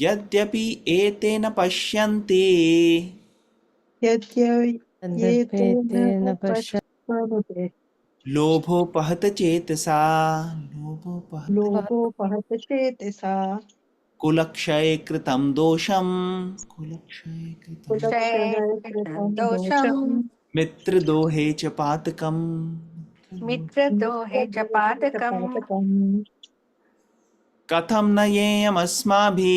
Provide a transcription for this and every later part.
यद्यपि एते न पश्यन्ति यद्येते तदभ्येतेन न पश्य पश्यन्ते लोभोपहत चेतसा लोभोपहत लोभोपहत चेतसा कुलक्षये कृतं दोषं कुलक्षये कृतं कुलक्षये क्षयकृतं कृतं दोषं दोषम् मित्रदोहे च पातकम् मित्रद्रोहे च मित्रद्रोहे च पातकम् पातकम् कथं न येयमस्माभिः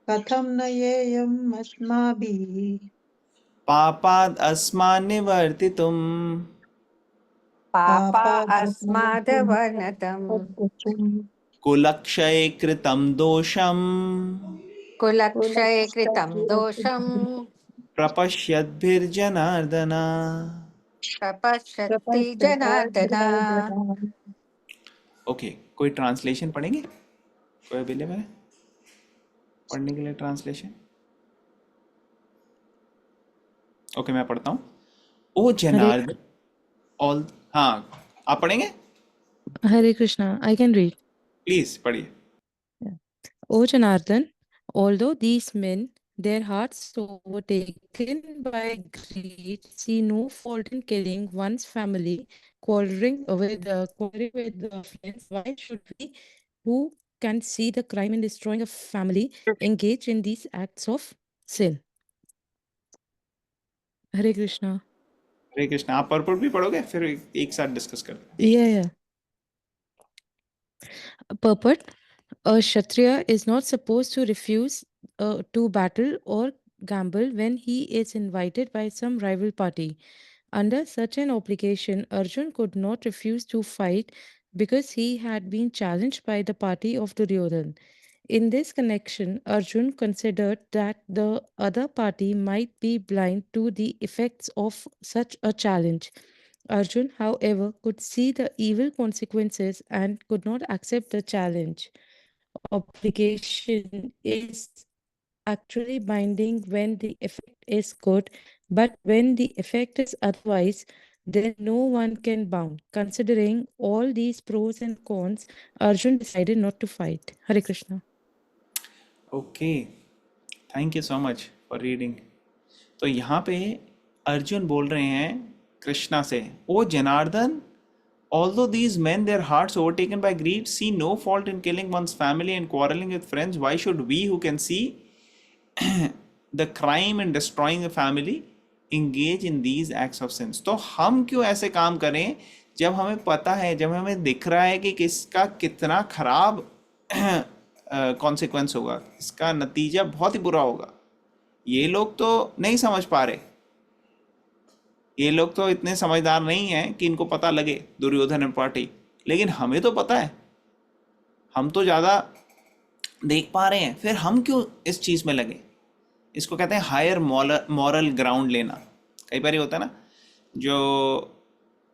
कथं न येयम् अस्माभिः पापाद् अस्मान् निवर्तितुम् पापा अस्मादवर्णतम् पापादस्माभिर्निवर्तितुम् कुलक्षये कृतं दोषम् कुलक्षये कृतं दोषं कुलक्षये प्रपश्यद्भिर्जनार्दन। प्रपश्यति जनार्दन। प्रपश्यद्भिर्जनार्दन। ओके, कोई ट्रांसलेशन पढ़ेंगे? कोई अवेलेबल है पढ़ने के लिए ट्रांसलेशन? ओके, मैं पढ़ता हूँ। ओ Hare जनार्दन ऑल, हाँ आप पढ़ेंगे? Hare Krishna. I can read. Please पढ़िए। Yeah. O Janardhan, although these men, their hearts overtaken by greed, see no fault in killing one's family, quarreling with friends, why should we, who can see the crime in destroying a family, engage in these acts of sin? Hare Krishna. हरे कृष्णा। आप purple भी पढ़ोगे, फिर एक साथ discuss करते हैं। Yeah. Purport. A Kshatriya is not supposed to refuse to battle or gamble when he is invited by some rival party. Under such an obligation, Arjun could not refuse to fight because he had been challenged by the party of Duryodhan. In this connection, Arjun considered that the other party might be blind to the effects of such a challenge. Arjun, however, could see the evil consequences and could not accept the challenge. Obligation is actually binding when the effect is good, but when the effect is otherwise, then no one can bound. Considering all these pros and cons, Arjun decided not to fight. Hare Krishna. Okay, thank you so much for reading. तो यहाँ पे अर्जुन बोल रहे हैं कृष्णा से, ओ Janardan, although these men, their hearts overtaken by greed, see no fault in killing one's family and quarreling with friends, why should we who can see the crime in destroying a family engage in these acts of sins? तो हम क्यों ऐसे काम करें जब हमें पता है, जब हमें दिख रहा है कि किसका कितना खराब कॉन्सिक्वेंस होगा, इसका नतीजा बहुत ही बुरा होगा। ये लोग तो नहीं समझ पा रहे, ये लोग तो इतने समझदार नहीं हैं कि इनको पता लगे, दुर्योधन एंड पार्टी। लेकिन हमें तो पता है, हम तो ज़्यादा देख पा रहे हैं, फिर हम क्यों इस चीज़ में लगे? इसको कहते हैं हायर मॉरल ग्राउंड लेना। कई बार ये होता है ना, जो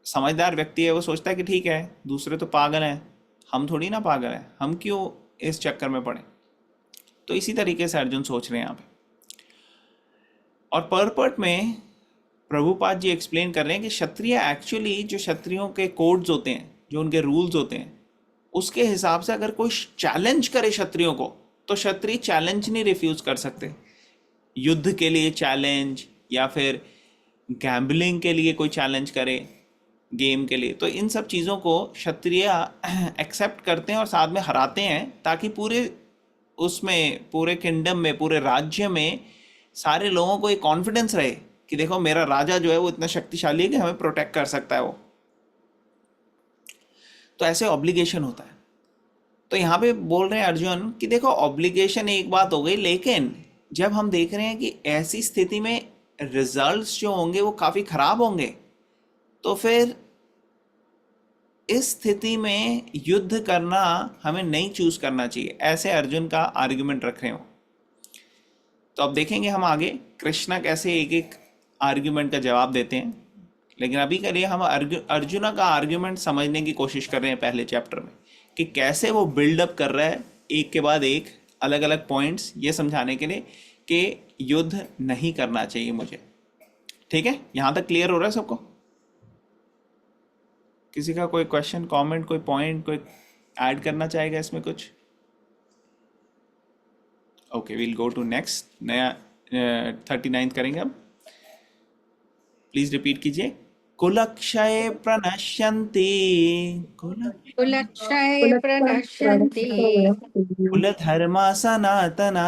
समझदार व्यक्ति है वो सोचता है कि ठीक है, दूसरे तो पागल हैं, हम थोड़ी ना पागल हैं, हम क्यों इस चक्कर में पड़े। तो इसी तरीके से अर्जुन सोच रहे हैं यहाँ पे। और परपट में प्रभुपाद जी एक्सप्लेन कर रहे हैं कि क्षत्रिय एक्चुअली, जो क्षत्रियों के कोड्स होते हैं, जो उनके रूल्स होते हैं, उसके हिसाब से अगर कोई चैलेंज करे क्षत्रियों को, तो क्षत्रिय चैलेंज नहीं रिफ्यूज कर सकते। युद्ध के लिए चैलेंज, या फिर गैम्बलिंग के लिए कोई चैलेंज करे, गेम के लिए, तो इन सब चीज़ों को क्षत्रिय एक्सेप्ट करते हैं और साथ में हराते हैं, ताकि पूरे उसमें, पूरे किंगडम में, पूरे राज्य में सारे लोगों को एक कॉन्फिडेंस रहे कि देखो मेरा राजा जो है वो इतना शक्तिशाली है कि हमें प्रोटेक्ट कर सकता है वो। तो ऐसे ऑब्लिगेशन होता है। तो यहाँ पे बोल रहे हैं अर्जुन कि देखो ऑब्लिगेशन एक बात हो गई, लेकिन जब हम देख रहे हैं कि ऐसी स्थिति में रिजल्ट्स जो होंगे वो काफ़ी खराब होंगे, तो फिर इस स्थिति में युद्ध करना हमें नहीं चूज करना चाहिए। ऐसे अर्जुन का आर्ग्यूमेंट रख रहे हो। तो अब देखेंगे हम आगे कृष्णा कैसे एक एक आर्ग्यूमेंट का जवाब देते हैं। लेकिन अभी के लिए हम अर्जुना का आर्ग्यूमेंट समझने की कोशिश कर रहे हैं पहले चैप्टर में, कि कैसे वो बिल्डअप कर रहा है एक के बाद एक अलग अलग पॉइंट्स, ये समझाने के लिए कि युद्ध नहीं करना चाहिए मुझे। ठीक है, यहाँ तक क्लियर हो रहा है सबको? किसी का कोई क्वेश्चन, कमेंट, कोई पॉइंट, कोई ऐड करना चाहेगा इसमें कुछ? Okay, will go to next, नया 39 करेंगे अब। प्लीज रिपीट कीजिए। कुलक्षये प्रणश्यन्ति कुलक्षये प्रणश्यन्ति कुलधर्मा सनातना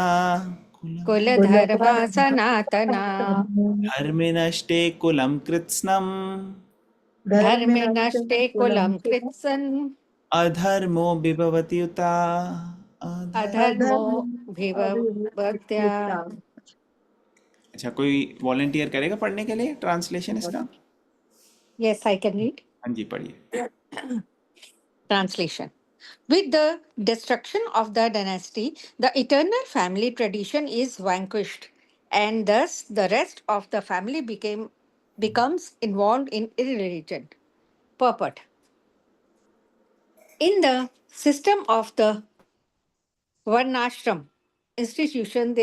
कुलधर्मा सनातना धर्मे नष्टे कुलं कृत्स्नम् धर्मे नष्टे कुलं कृत्सन् अधर्मो विभवति उता। अधर्मो विभवत्या। अच्छा, कोई वॉलंटियर करेगा पढ़ने के लिए ट्रांसलेशन इसका? Yes, I can read. हाँ जी, पढ़िए। Translation. With the destruction of the dynasty, the eternal family tradition is vanquished, and thus the rest of the family becomes involved in irreligion. Purport. In the system of the Varnashram institution,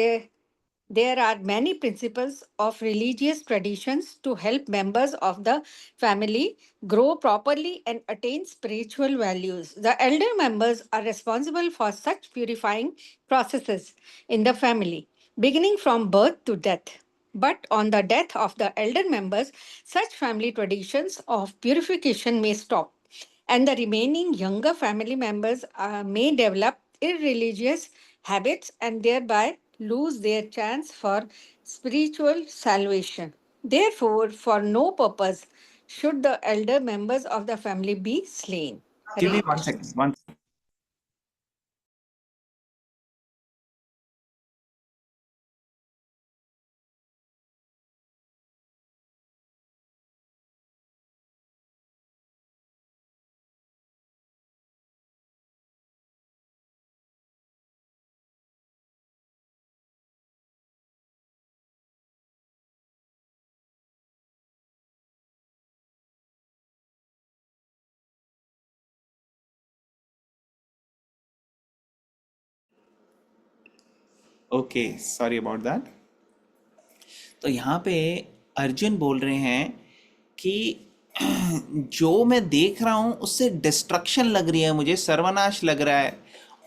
there are many principles of religious traditions to help members of the family grow properly and attain spiritual values. The elder members are responsible for such purifying processes in the family, beginning from birth to death. But on the death of the elder members, such family traditions of purification may stop, and the remaining younger family members may develop irreligious habits and thereby lose their chance for spiritual salvation. Therefore, for no purpose should the elder members of the family be slain. Give me Hare 1 Krishna. second. One. Okay, sorry about that. तो यहाँ पे अर्जुन बोल रहे हैं कि जो मैं देख रहा हूँ उससे डिस्ट्रक्शन लग रही है, मुझे सर्वनाश लग रहा है,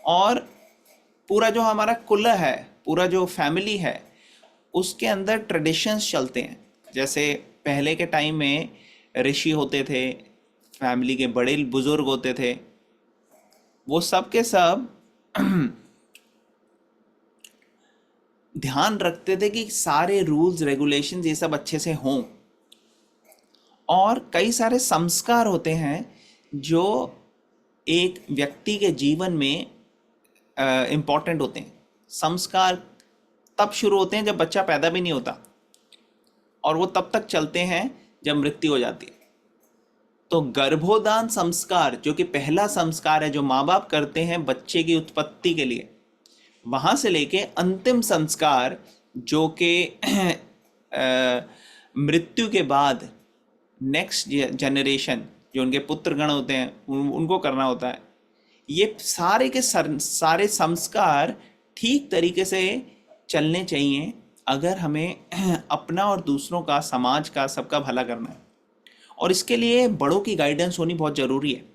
और पूरा जो हमारा कुल है, पूरा जो फैमिली है, उसके अंदर ट्रेडिशंस चलते हैं। जैसे पहले के टाइम में ऋषि होते थे, फैमिली के बड़े बुजुर्ग होते थे, वो सब के सब ध्यान रखते थे कि सारे रूल्स रेगुलेशंस ये सब अच्छे से हों। और कई सारे संस्कार होते हैं जो एक व्यक्ति के जीवन में इम्पॉर्टेंट होते हैं। संस्कार तब शुरू होते हैं जब बच्चा पैदा भी नहीं होता, और वो तब तक चलते हैं जब मृत्यु हो जाती है। तो गर्भोदान संस्कार, जो कि पहला संस्कार है जो माँ बाप करते हैं बच्चे की उत्पत्ति के लिए, वहाँ से लेके अंतिम संस्कार जो कि मृत्यु के बाद नेक्स्ट जनरेशन जो उनके पुत्रगण होते हैं उनको करना होता है। ये सारे के सारे संस्कार ठीक तरीके से चलने चाहिए अगर हमें अपना और दूसरों का, समाज का, सबका भला करना है। और इसके लिए बड़ों की गाइडेंस होनी बहुत ज़रूरी है।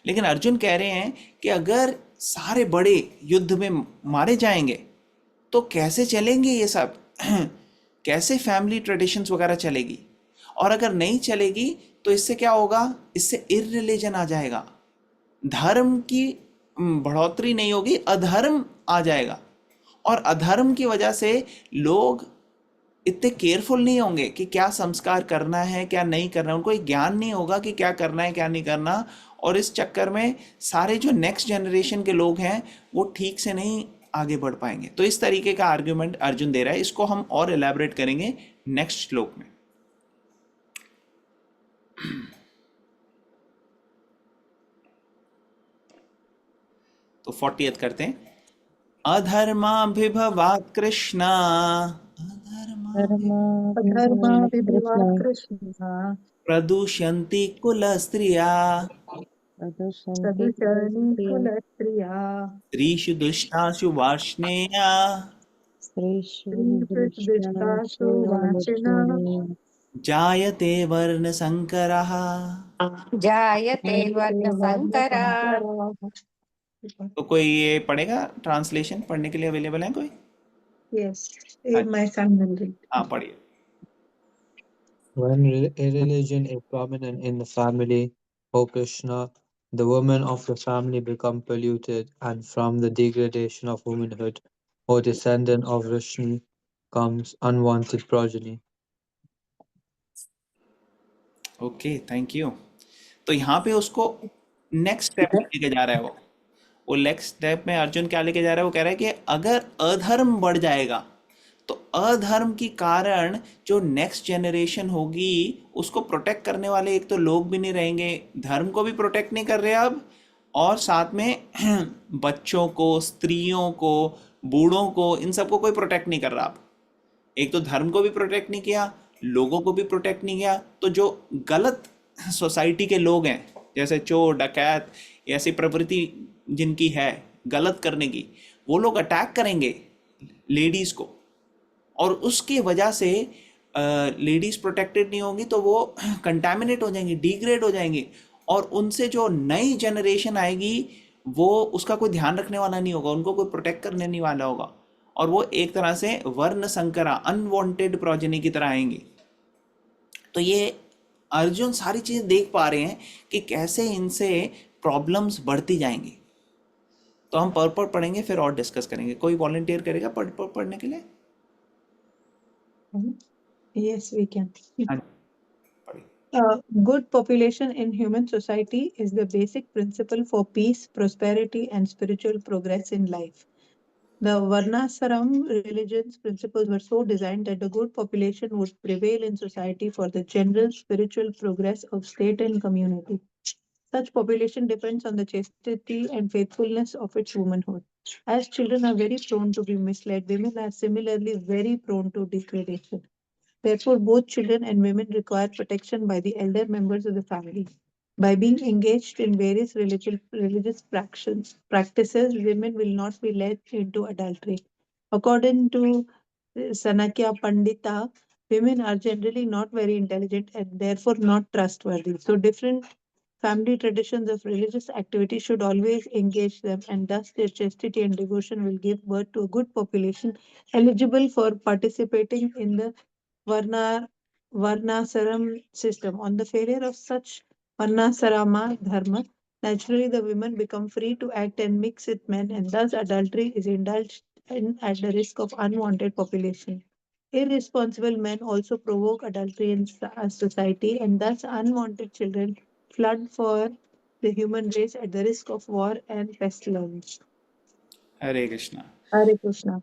लेकिन अर्जुन कह रहे हैं कि अगर सारे बड़े युद्ध में मारे जाएंगे तो कैसे चलेंगे ये सब कैसे फैमिली ट्रेडिशंस वगैरह चलेगी? और अगर नहीं चलेगी तो इससे क्या होगा? इससे इररिलीजन आ जाएगा, धर्म की बढ़ोतरी नहीं होगी, अधर्म आ जाएगा। और अधर्म की वजह से लोग इतने केयरफुल नहीं होंगे कि क्या संस्कार करना है क्या नहीं करना, उनको एक ज्ञान नहीं होगा कि क्या करना है क्या नहीं करना। और इस चक्कर में सारे जो नेक्स्ट जनरेशन के लोग हैं वो ठीक से नहीं आगे बढ़ पाएंगे। तो इस तरीके का आर्ग्यूमेंट अर्जुन दे रहा है, इसको हम और एलैबोरेट करेंगे नेक्स्ट श्लोक में। तो 40th करते हैं। अधर्माभिभवात् कृष्णा अधर्माभिभवात् कृष्णः प्रदूषन्ति कुलस्त्रिया सदुचरणी कुलस्त्रिया स्त्रीषु दुष्टासु वार्ष्णेया स्त्रीषु वाचिनः जायते वर्णसंकरः। जायते वर्णसंकरा। तो कोई ये पढ़ेगा? ट्रांसलेशन पढ़ने के लिए अवेलेबल है कोई? Yes, my son will read. हाँ पढ़िए. When religion is prominent in the family, O Krishna, the women of the family become polluted, and from the degradation of womanhood, O descendant of Vishnu, comes unwanted progeny. Okay, thank you. तो यहाँ पे उसको next step लेके जा रहा है वो next step में अर्जुन क्या लेके जा रहा है, वो कह रहा है कि अगर अधर्म बढ़ जाएगा तो अधर्म के कारण जो नेक्स्ट जनरेशन होगी उसको प्रोटेक्ट करने वाले एक तो लोग भी नहीं रहेंगे, धर्म को भी प्रोटेक्ट नहीं कर रहे अब, और साथ में बच्चों को, स्त्रियों को, बूढ़ों को, इन सबको कोई प्रोटेक्ट नहीं कर रहा अब. एक तो धर्म को भी प्रोटेक्ट नहीं किया, लोगों को भी प्रोटेक्ट नहीं किया, तो जो गलत सोसाइटी के लोग हैं जैसे चोर डकैत ऐसी प्रवृत्ति जिनकी है गलत करने की, वो लोग अटैक करेंगे लेडीज़ को, और उसकी वजह से लेडीज़ प्रोटेक्टेड नहीं होंगी तो वो कंटामिनेट हो जाएंगी, डिग्रेड हो जाएंगी, और उनसे जो नई जनरेशन आएगी वो उसका कोई ध्यान रखने वाला नहीं होगा, उनको कोई प्रोटेक्ट करने नहीं वाला होगा, और वो एक तरह से वर्ण संकरा अनवांटेड प्रोजेनी की तरह आएंगी. तो ये अर्जुन सारी चीज़ें देख पा रहे हैं कि कैसे इनसे प्रॉब्लम्स बढ़ती जाएंगी. तो हम पर्पल पढ़ेंगे फिर और डिस्कस करेंगे. कोई वॉलंटियर करेगा पढ़ने के लिए? Yes, we can. हाँ पढ़िए. Good population in human society is the basic principle for peace, prosperity, and spiritual progress in life. The Varnasaram religion's principles were so designed that the good population would prevail in society for the general spiritual progress of state and community. Such population depends on the chastity and faithfulness of its womanhood. As children are very prone to be misled, women are similarly very prone to degradation. Therefore, both children and women require protection by the elder members of the family. By being engaged in various religious practices, women will not be led into adultery. According to Sanakya Pandita, women are generally not very intelligent and therefore not trustworthy. So different family traditions of religious activity should always engage them, and thus their chastity and devotion will give birth to a good population eligible for participating in the Varnasaram system. On the failure of such Varnasarama dharma, naturally the women become free to act and mix with men, and thus adultery is indulged in at the risk of unwanted population. Irresponsible men also provoke adultery in society, and thus unwanted children flood for the human race at the risk of war and pestilence. Hare Krishna. Hare Krishna.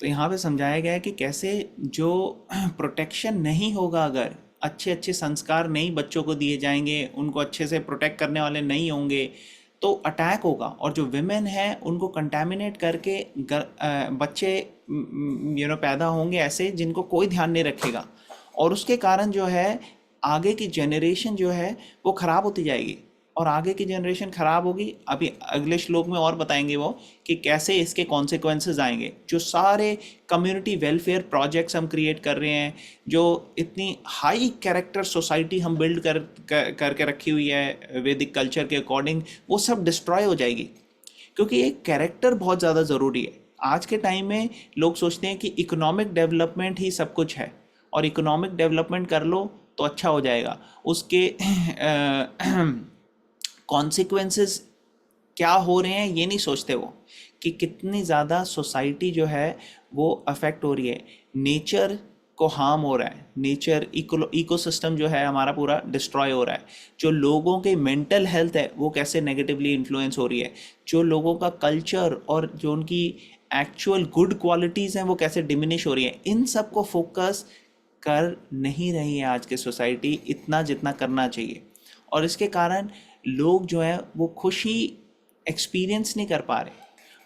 तो यहाँ पे समझाया गया है कि कैसे जो protection नहीं होगा, अगर अच्छे अच्छे संस्कार नहीं बच्चों को दिए जाएंगे, उनको अच्छे से प्रोटेक्ट करने वाले नहीं होंगे, तो अटैक होगा, और जो विमेन हैं उनको कंटेमिनेट करके बच्चे पैदा होंगे ऐसे जिनको कोई ध्यान नहीं रखेगा, और उसके कारण जो है आगे की जनरेशन जो है वो ख़राब होती जाएगी, और आगे की जनरेशन ख़राब होगी. अभी अगले श्लोक में और बताएंगे वो कि कैसे इसके कॉन्सिक्वेंसेस आएंगे. जो सारे कम्युनिटी वेलफेयर प्रोजेक्ट्स हम क्रिएट कर रहे हैं, जो इतनी हाई कैरेक्टर सोसाइटी हम बिल्ड करके रखी हुई है वैदिक कल्चर के अकॉर्डिंग, वो सब डिस्ट्रॉय हो जाएगी, क्योंकि एक कैरेक्टर बहुत ज़्यादा ज़रूरी है. आज के टाइम में लोग सोचते हैं कि इकोनॉमिक डेवलपमेंट ही सब कुछ है, और इकोनॉमिक डेवलपमेंट कर लो तो अच्छा हो जाएगा. उसके कॉन्सिक्वेंसेस क्या हो रहे हैं ये नहीं सोचते वो, कि कितनी ज़्यादा सोसाइटी जो है वो अफेक्ट हो रही है, नेचर को हार्म हो रहा है, नेचर इकोसिस्टम जो है हमारा पूरा डिस्ट्रॉय हो रहा है, जो लोगों के मेंटल हेल्थ है वो कैसे नेगेटिवली इन्फ्लुएंस हो रही है, जो लोगों का कल्चर और जो उनकी एक्चुअल गुड क्वालिटीज़ हैं वो कैसे डिमिनिश हो रही है. इन सब को फोकस कर नहीं रही है आज की सोसाइटी इतना जितना करना चाहिए, और इसके कारण लोग जो है वो खुशी एक्सपीरियंस नहीं कर पा रहे.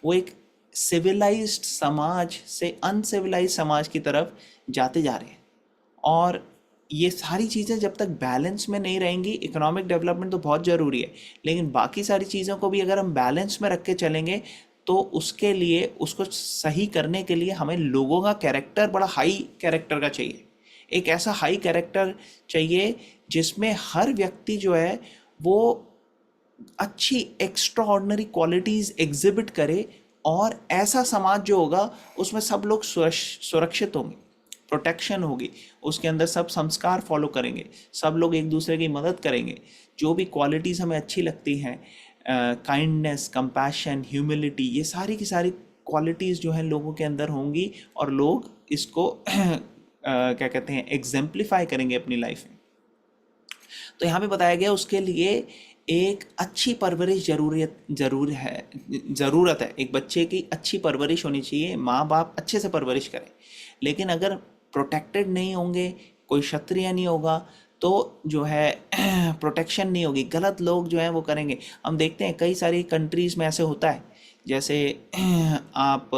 वो एक सिविलाइज्ड समाज से अनसिविलाइज्ड समाज की तरफ जाते जा रहे हैं, और ये सारी चीज़ें जब तक बैलेंस में नहीं रहेंगी, इकोनॉमिक डेवलपमेंट तो बहुत ज़रूरी है, लेकिन बाकी सारी चीज़ों को भी अगर हम बैलेंस में रख के चलेंगे तो उसके लिए, उसको सही करने के लिए हमें लोगों का कैरेक्टर बड़ा हाई कैरेक्टर का चाहिए. एक ऐसा हाई कैरेक्टर चाहिए जिसमें हर व्यक्ति जो है वो अच्छी एक्स्ट्रा ऑर्डिनरी क्वालिटीज़ एग्जिबिट करे, और ऐसा समाज जो होगा उसमें सब लोग सुरक्षित होंगे, प्रोटेक्शन होगी, उसके अंदर सब संस्कार फॉलो करेंगे, सब लोग एक दूसरे की मदद करेंगे, जो भी क्वालिटीज़ हमें अच्छी लगती हैं, काइंडनेस, कंपैशन, ह्यूमिलिटी, ये सारी की सारी क्वालिटीज़ जो हैं लोगों के अंदर होंगी और लोग इसको क्या कहते हैं, एग्जेम्पलीफाई करेंगे अपनी लाइफ में। तो यहाँ पे बताया गया उसके लिए एक अच्छी परवरिश ज़रूरत है। एक बच्चे की अच्छी परवरिश होनी चाहिए, माँ बाप अच्छे से परवरिश करें। लेकिन अगर प्रोटेक्टेड नहीं होंगे, कोई क्षत्रिय नहीं होगा, तो जो है प्रोटेक्शन नहीं होगी, गलत लोग जो हैं वो करेंगे। हम देखते हैं कई सारी कंट्रीज़ में ऐसे होता है, जैसे आप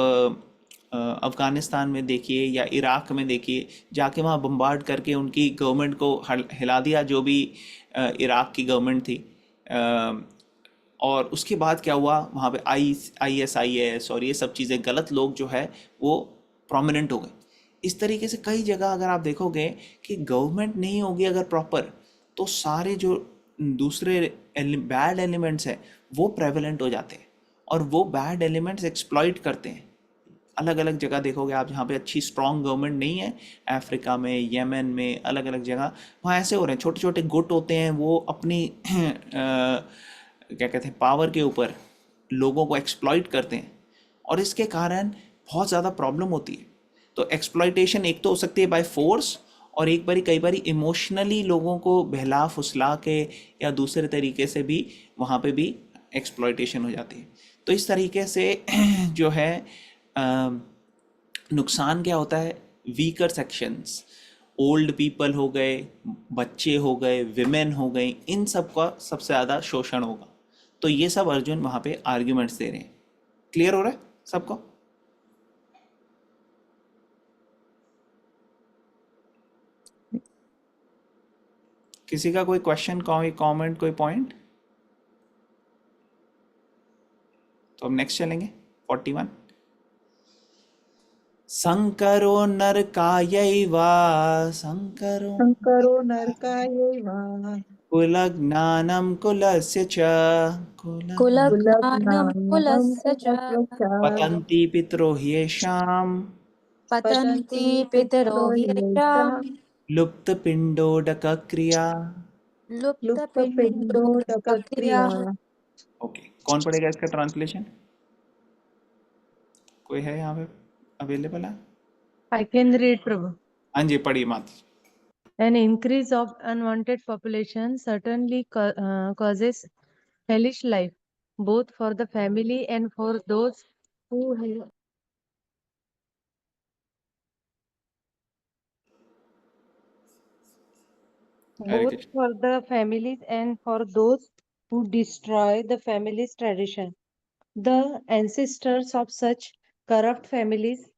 अफ़गानिस्तान में देखिए या इराक़ में देखिए, जाके वहाँ बम्बार्ड करके उनकी गवर्नमेंट को हिला दिया, जो भी इराक़ की गवर्नमेंट थी। और उसके बाद क्या हुआ, वहाँ पे ISIS और ये सब चीज़ें, गलत लोग जो है वो प्रोमिनेंट हो गए। इस तरीके से कई जगह अगर आप देखोगे कि गवर्नमेंट नहीं होगी अगर प्रॉपर, तो सारे जो दूसरे बैड एलिमेंट्स हैं वो प्रेवलेंट हो जाते हैं और वो बैड एलिमेंट्स एक्सप्लॉइट करते हैं। अलग अलग जगह देखोगे आप जहाँ पे अच्छी स्ट्रॉन्ग गवर्नमेंट नहीं है, अफ्रीका में, यमन में, अलग अलग जगह वहाँ ऐसे हो रहे हैं। छोटे छोटे गुट होते हैं, वो अपनी क्या कहते हैं, पावर के ऊपर लोगों को एक्सप्लॉइट करते हैं और इसके कारण बहुत ज़्यादा प्रॉब्लम होती है। तो एक्सप्लॉइटेशन एक तो हो सकती है बाय फोर्स, और एक बारी कई बारी इमोशनली लोगों को बहला फुसला के या दूसरे तरीके से भी वहाँ पे भी एक्सप्लॉइटेशन हो जाती है। तो इस तरीके से जो है नुकसान क्या होता है, वीकर सेक्शंस, ओल्ड पीपल हो गए, बच्चे हो गए, विमेन हो गई, इन सब का सबसे ज़्यादा शोषण होगा। तो ये सब अर्जुन वहाँ पे आर्ग्यूमेंट्स दे रहे हैं। क्लियर हो रहा है सबको? किसी का कोई क्वेश्चन, कोई कमेंट, कोई पॉइंट? तो अब नेक्स्ट चलेंगे 41। संकरो नरकायैव संकरो Sankaro Narkayeva कुलज्ञानं कुलस्य च कुल कुलज्ञानं Gulagnanam कुलस्य च Kulasya पतन्ति पितरो ह्येषां पतन्ति Patanti पितरो ह्येषां Pitroyesha लुप्तपिण्डोदकक्रिया। Lupta Pindo लुप्तपिण्डोदकक्रिया। Dakakriya. Okay, कौन पढ़ेगा इसका ट्रांसलेशन? कोई है यहाँ पे अवेलेबल है? I can read, Prabhu. हाँ जी, पढ़िए माता। An increase of unwanted population certainly causes hellish life, both for the family and for those who have Hare both Krishna. for the families and for those who destroy the family's tradition. The ancestors of such corrupt families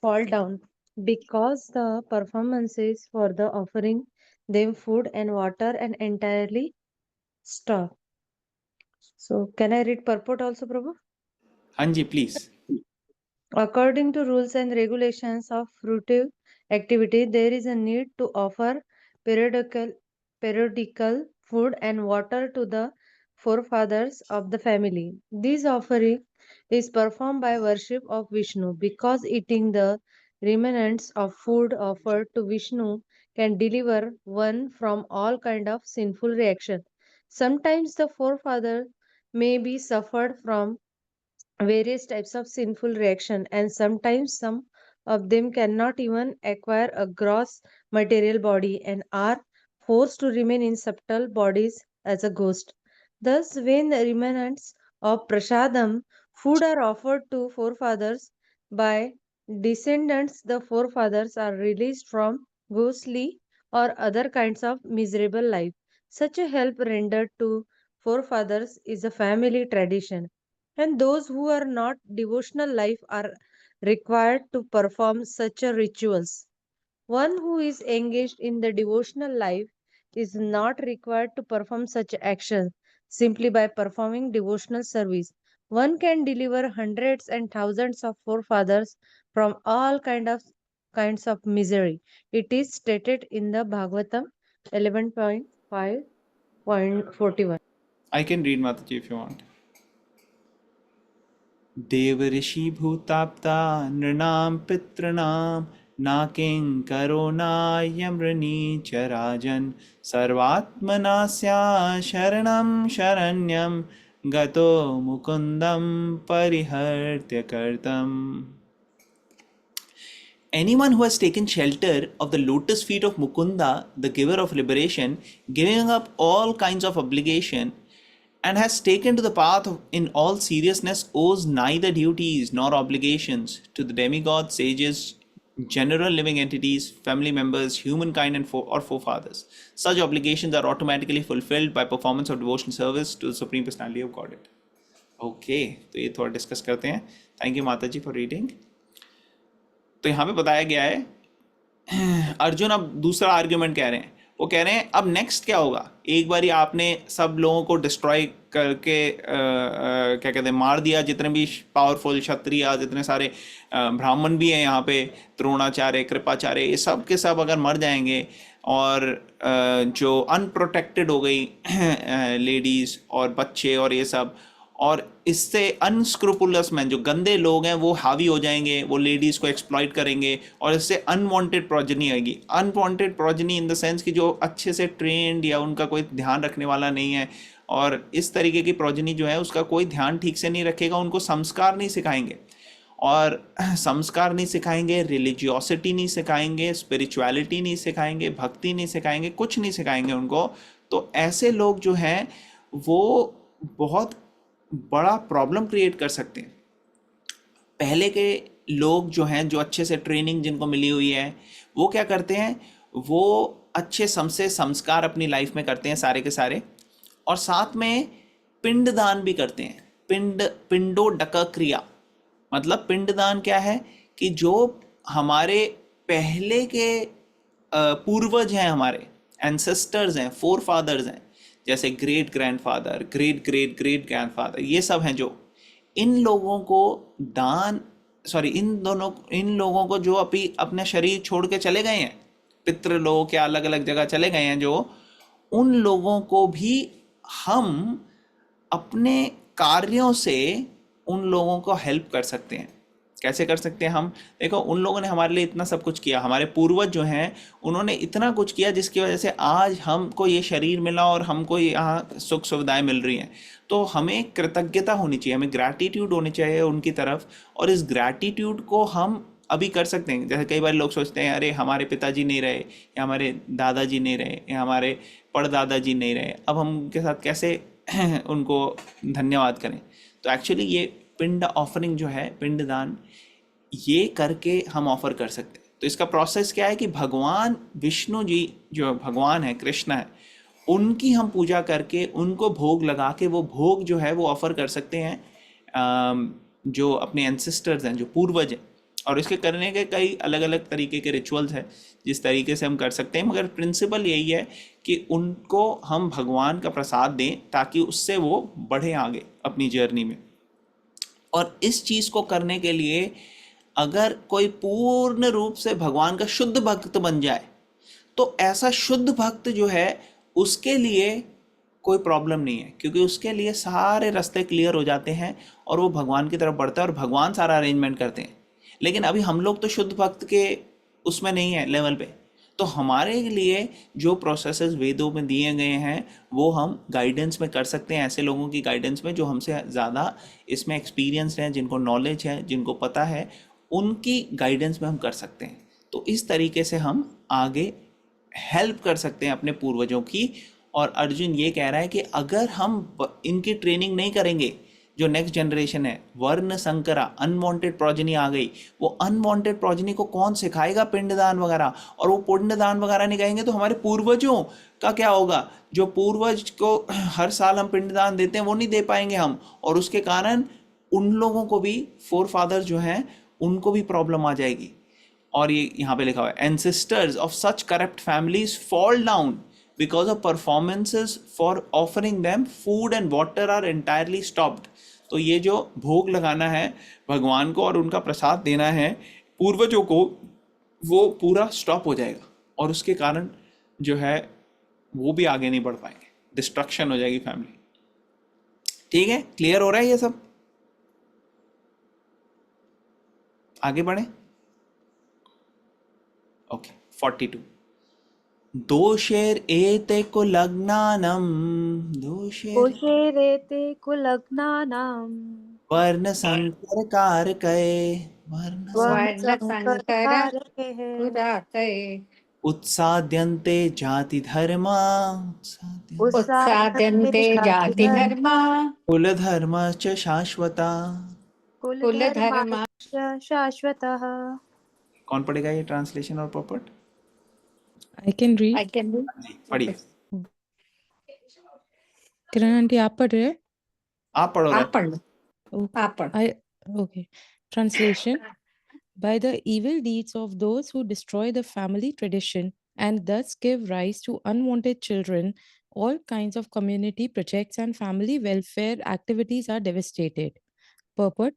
fall down because the performances for the offering them food and water and entirely stop. So, can I read purport also, Prabhu? हाँ जी please. According to rules and regulations of fruitive activity, there is a need to offer periodical food and water to the forefathers of the family. This offering is performed by worship of Vishnu because eating the remnants of food offered to Vishnu can deliver one from all kind of sinful reaction. Sometimes the forefather may be suffered from various types of sinful reaction, and sometimes some of them cannot even acquire a gross material body and are forced to remain in subtle bodies as a ghost. Thus, when the remnants of prasadam food are offered to forefathers by descendants, the forefathers are released from ghostly or other kinds of miserable life. Such a help rendered to forefathers is a family tradition, and those who are not devotional life are required to perform such a rituals. One who is engaged in the devotional life is not required to perform such actions. Simply by performing devotional service, one can deliver hundreds and thousands of forefathers from all kinds of misery. It is stated in the Bhagavatam 11.5.41. I can read माता जी if you want. देव ऋषि भूताप्ता नृणां पितॄणां नाकिं करो नायमृणी च राजन् सर्वात्मनास्या शरणं शरण्यं गतो मुकुन्दं परिहर्त्य कर्तम्. Anyone who has taken shelter of the lotus feet of Mukunda, the giver of liberation, giving up all kinds of obligation, and has taken to the path in all seriousness, owes neither duties nor obligations to the demigods, sages, general living entities, family members, humankind, and or forefathers. Such obligations are automatically fulfilled by performance of devotional service to the Supreme Personality of Godhead. Okay, तो ये थोड़ा discuss करते हैं. Thank you माता जी for reading. तो यहाँ पे बताया गया है अर्जुन अब दूसरा आर्ग्यूमेंट कह रहे हैं. वो कह रहे हैं अब नेक्स्ट क्या होगा. एक बारी आपने सब लोगों को डिस्ट्रॉय करके क्या कहते हैं मार दिया, जितने भी पावरफुल क्षत्रिय, जितने सारे ब्राह्मण भी हैं यहाँ पे, द्रोणाचार्य, कृपाचार्य, ये सब के सब अगर मर जाएंगे और जो अनप्रोटेक्टेड हो गई लेडीज़ और बच्चे और ये सब, और इससे अनस्क्रूपुलस मैन जो गंदे लोग हैं वो हावी हो जाएंगे, वो लेडीज़ को एक्सप्लॉइट करेंगे, और इससे अनवांटेड प्रोजनी आएगी. Unwanted progeny in the sense कि जो अच्छे से ट्रेंड या उनका कोई ध्यान रखने वाला नहीं है, और इस तरीके की प्रोजनी जो है उसका कोई ध्यान ठीक से नहीं रखेगा, उनको संस्कार नहीं सिखाएंगे. और संस्कार नहीं सिखाएंगे, रिलीजियोसिटी नहीं सिखाएंगे, स्पिरिचुअलिटी नहीं सिखाएंगे, भक्ति नहीं सिखाएंगे, कुछ नहीं सिखाएंगे उनको. तो ऐसे लोग जो हैं वो बहुत बड़ा प्रॉब्लम क्रिएट कर सकते हैं. पहले के लोग जो हैं, जो अच्छे से ट्रेनिंग जिनको मिली हुई है, वो क्या करते हैं, वो अच्छे से संस्कार अपनी लाइफ में करते हैं सारे के सारे, और साथ में पिंडदान भी करते हैं. पिंडोदक क्रिया मतलब पिंडदान क्या है कि जो हमारे पहले के पूर्वज हैं, हमारे एंसेस्टर्स हैं, फोर फादर्स हैं, जैसे great grandfather, great great great grandfather, ये सब हैं जो इन लोगों को इन लोगों को जो अभी अपने शरीर छोड़ के चले गए हैं, पितृलोक या अलग अलग जगह चले गए हैं, जो उन लोगों को भी हम अपने कार्यों से उन लोगों को हेल्प कर सकते हैं. कैसे कर सकते हैं हम? देखो, उन लोगों ने हमारे लिए इतना सब कुछ किया, हमारे पूर्वज जो हैं उन्होंने इतना कुछ किया जिसकी वजह से आज हमको ये शरीर मिला और हमको यहाँ सुख सुविधाएं मिल रही हैं. तो हमें कृतज्ञता होनी चाहिए, हमें ग्रैटिट्यूड होनी चाहिए उनकी तरफ, और इस ग्रैटिट्यूड को हम अभी कर सकते हैं. जैसे कई बार लोग सोचते हैं अरे हमारे पिताजी नहीं रहे, या हमारे दादाजी नहीं रहे, या हमारे परदादाजी नहीं रहे, अब हम उनके साथ कैसे उनको धन्यवाद करें. तो एक्चुअली ये पिंड ऑफरिंग जो है, पिंडदान, ये करके हम ऑफर कर सकते हैं. तो इसका प्रोसेस क्या है कि भगवान विष्णु जी जो भगवान है, कृष्ण है, उनकी हम पूजा करके उनको भोग लगा के वो भोग जो है वो ऑफर कर सकते हैं जो अपने एंसेस्टर्स हैं, जो पूर्वज हैं. और इसके करने के कई अलग अलग तरीके के रिचुअल्स हैं जिस तरीके से हम कर सकते हैं, मगर प्रिंसिपल यही है कि उनको हम भगवान का प्रसाद दें ताकि उससे वो बढ़े आगे अपनी जर्नी में. और इस चीज़ को करने के लिए अगर कोई पूर्ण रूप से भगवान का शुद्ध भक्त बन जाए, तो ऐसा शुद्ध भक्त जो है उसके लिए कोई प्रॉब्लम नहीं है, क्योंकि उसके लिए सारे रास्ते क्लियर हो जाते हैं और वो भगवान की तरफ बढ़ता है और भगवान सारा अरेंजमेंट करते हैं. लेकिन अभी हम लोग तो शुद्ध भक्त के उसमें नहीं है लेवल पे, तो हमारे लिए जो प्रोसेसेस वेदों में दिए गए हैं वो हम गाइडेंस में कर सकते हैं, ऐसे लोगों की गाइडेंस में जो हमसे ज़्यादा इसमें एक्सपीरियंस है, जिनको नॉलेज है, जिनको पता है, उनकी गाइडेंस में हम कर सकते हैं. तो इस तरीके से हम आगे हेल्प कर सकते हैं अपने पूर्वजों की. और अर्जुन ये कह रहा है कि अगर हम इनकी ट्रेनिंग नहीं करेंगे, जो नेक्स्ट जनरेशन है, वर्ण संकरा, अनवांटेड प्रोजनी आ गई, वो अनवांटेड प्रोजनी को कौन सिखाएगा पिंडदान वगैरह, और वो पिंडदान वगैरह नहीं कहेंगे तो हमारे पूर्वजों का क्या होगा? जो पूर्वज को हर साल हम पिंडदान देते हैं वो नहीं दे पाएंगे हम, और उसके कारण उन लोगों को भी, फोर फादर्स जो हैं, उनको भी प्रॉब्लम आ जाएगी. और ये यहाँ पे लिखा हुआ है, ancestors of such corrupt families fall down because of performances for offering them food and water are entirely stopped. तो ये जो भोग लगाना है भगवान को और उनका प्रसाद देना है पूर्वजों को, वो पूरा स्टॉप हो जाएगा, और उसके कारण जो है वो भी आगे नहीं बढ़ पाएंगे, डिस्ट्रक्शन हो जाएगी फैमिली. ठीक है, क्लियर हो रहा है ये सब? आगे बढ़े। ओके 42 दोषेर एते कुलग्नानम दोषेर कोशेरेते कुलग्नानां वर्ण संकर कारकये वर्ण वर्ण संकर वर्णसङ्करकारकैः कुदाकये उत्साद्यन्ते जाति धर्मा उत्साद्यन्ते उत्साद्यन्ते जाति जातिधर्म धर्मा कुल धर्म च शाश्वता। कुलधर्मा। कुलधर्माश्च शाश्वतः। कौन पढ़ेगा ये ट्रांसलेशन और पॉपट? I can read. I can do. पढ़िए, किरण आंटी आप पढ़ रहे हैं? आप पढ़ो। आप पढ़ लो, Okay. आप पढ़। Okay. Translation. By the evil deeds of those who destroy the family tradition and thus give rise to unwanted children, all kinds of community projects and family welfare activities are devastated. Purport.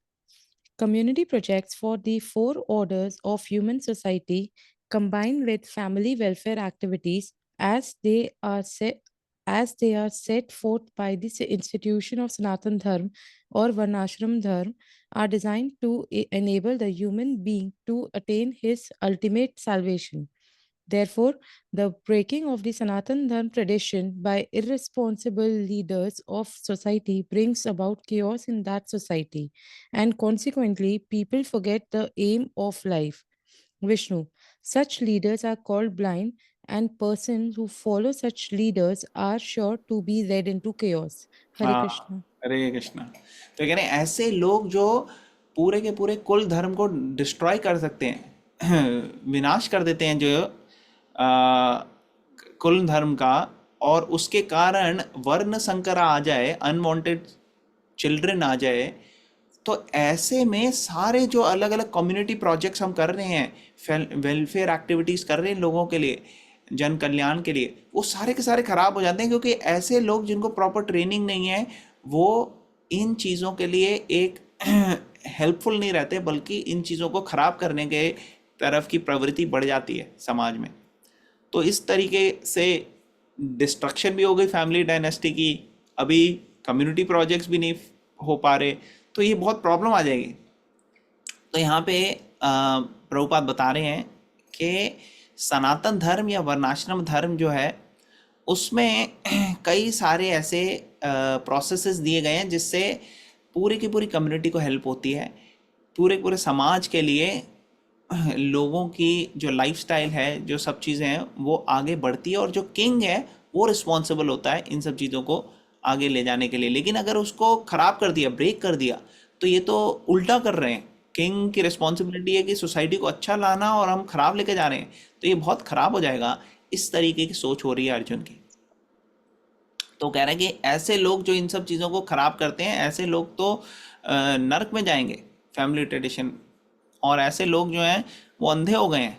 Community projects for the four orders of human society combined with family welfare activities as they are set forth by the institution of Sanatan Dharma or Varnashram Dharma are designed to enable the human being to attain his ultimate salvation. Therefore, the breaking of the Sanatan Dharma tradition by irresponsible leaders of society brings about chaos in that society, and consequently, people forget the aim of life. Vishnu. Such leaders are called blind, and persons who follow such leaders are sure to be led into chaos. Hare हाँ, Krishna. हरे कृष्णा। तो कह रहे हैं ऐसे लोग जो पूरे के पूरे कुल धर्म को डिस्ट्रॉय कर सकते हैं, विनाश कर देते हैं जो कुल धर्म का, और उसके कारण वर्ण संकर आ जाए, अनवांटेड चिल्ड्रन आ जाए, तो ऐसे में सारे जो अलग अलग कम्युनिटी प्रोजेक्ट्स हम कर रहे हैं, वेलफेयर एक्टिविटीज़ कर रहे हैं लोगों के लिए, जन कल्याण के लिए, वो सारे के सारे खराब हो जाते हैं, क्योंकि ऐसे लोग जिनको प्रॉपर ट्रेनिंग नहीं है वो इन चीज़ों के लिए एक हेल्पफुल नहीं रहते, बल्कि इन चीज़ों को खराब करने के तरफ की प्रवृत्ति बढ़ जाती है समाज में। तो इस तरीके से डिस्ट्रक्शन भी हो गई फैमिली डायनेस्टी की, अभी कम्युनिटी प्रोजेक्ट्स भी नहीं हो पा रहे, तो ये बहुत प्रॉब्लम आ जाएगी। तो यहाँ पे प्रभुपाद बता रहे हैं कि सनातन धर्म या वर्णाश्रम धर्म जो है उसमें कई सारे ऐसे प्रोसेसेस दिए गए हैं जिससे पूरी की पूरी कम्युनिटी को हेल्प होती है, पूरे समाज के लिए लोगों की जो लाइफस्टाइल है, जो सब चीज़ें हैं वो आगे बढ़ती है, और जो किंग है वो रिस्पॉन्सिबल होता है इन सब चीज़ों को आगे ले जाने के लिए। लेकिन अगर उसको ख़राब कर दिया, ब्रेक कर दिया, तो ये तो उल्टा कर रहे हैं। किंग की रिस्पॉन्सिबिलिटी है कि सोसाइटी को अच्छा लाना, और हम खराब लेके जा रहे हैं, तो ये बहुत ख़राब हो जाएगा। इस तरीके की सोच हो रही है अर्जुन की। तो कह रहे हैं कि ऐसे लोग जो इन सब चीज़ों को ख़राब करते हैं, ऐसे लोग तो नरक में जाएंगे, फैमिली ट्रेडिशन, और ऐसे लोग जो हैं वो अंधे हो गए हैं।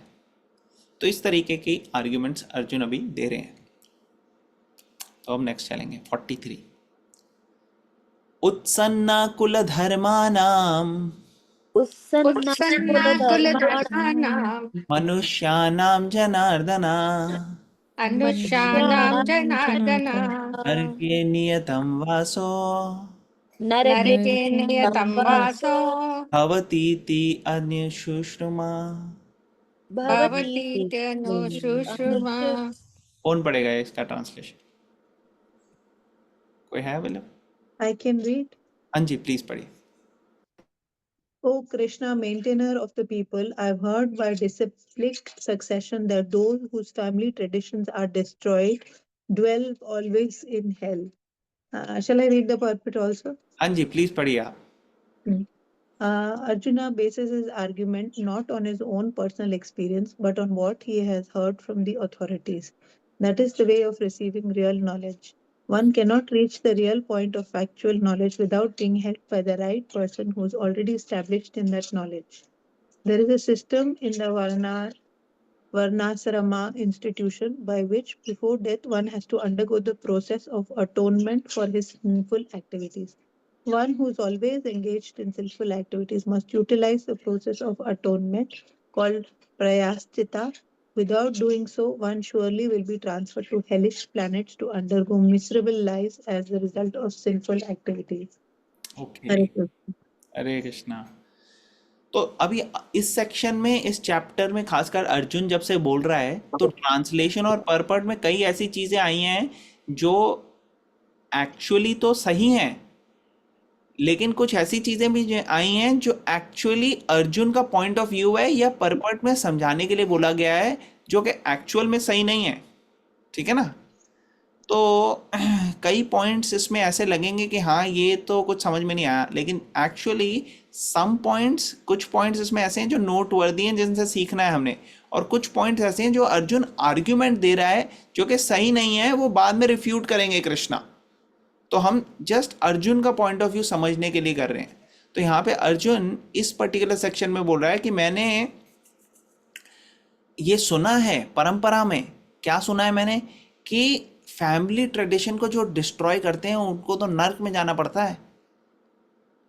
तो इस तरीके की आर्ग्यूमेंट्स अर्जुन अभी दे रहे हैं। तो अब नेक्स्ट चलेंगे 43 उत्सन्ना कुल धर्मानाम उत्सन्ना उत्सन्ना कुलधर्माणां कुलधर्माणां मनुष्याणाम जनार्दना अनुष्याणां जनार्दना नरके नियतं वासो नरके नरके नियतं वासो भवतीति अन्यशुश्रुमा। भवतीति भवतीत्यनुशुश्रुमा। कौन पढ़ेगा इसका ट्रांसलेशन? कोई है बोले? I can read. हाँ जी, प्लीज पढ़िए। O Krishna, maintainer of the people, I've heard by disciplic succession that those whose family traditions are destroyed dwell always in hell. Shall I read the purport also? हाँ जी, please पढ़िए आप। Arjuna bases his argument not on his own personal experience, but on what he has heard from the authorities. That is the way of receiving real knowledge. One cannot reach the real point of factual knowledge without being helped by the right person who is already established in that knowledge. There is a system in the Varnasarama institution by which before death one has to undergo the process of atonement for his sinful activities. One who is always engaged in sinful activities must utilize the process of atonement called prayaschita. Without doing so, one surely will be transferred to hellish planets to undergo miserable lives as the result of sinful activities. Okay, Hare Krishna. हरे कृष्णा। तो अभी इस section में, इस chapter में खासकर अर्जुन जब से बोल रहा है, तो ट्रांसलेशन और परपट में कई ऐसी चीजें आई हैं जो एक्चुअली तो सही हैं, लेकिन कुछ ऐसी चीजें भी आई हैं जो एक्चुअली अर्जुन का पॉइंट ऑफ व्यू है या परपट में समझाने के लिए बोला गया है, जो कि एक्चुअल में सही नहीं है। ठीक है ना? तो कई पॉइंट्स इसमें ऐसे लगेंगे कि हाँ ये तो कुछ समझ में नहीं आया, लेकिन एक्चुअली सम पॉइंट्स, कुछ पॉइंट्स इसमें ऐसे हैं जो नोट वर्दी हैं, जिनसे सीखना है हमने, और कुछ पॉइंट्स ऐसे हैं जो अर्जुन आर्ग्यूमेंट दे रहा है जो कि सही नहीं है, वो बाद में रिफ्यूट करेंगे कृष्णा। तो हम जस्ट अर्जुन का पॉइंट ऑफ व्यू समझने के लिए कर रहे हैं। तो यहाँ पे अर्जुन इस पर्टिकुलर सेक्शन में बोल रहा है कि मैंने ये सुना है परंपरा में, क्या सुना है मैंने, कि फैमिली ट्रेडिशन को जो डिस्ट्रॉय करते हैं उनको तो नर्क में जाना पड़ता है।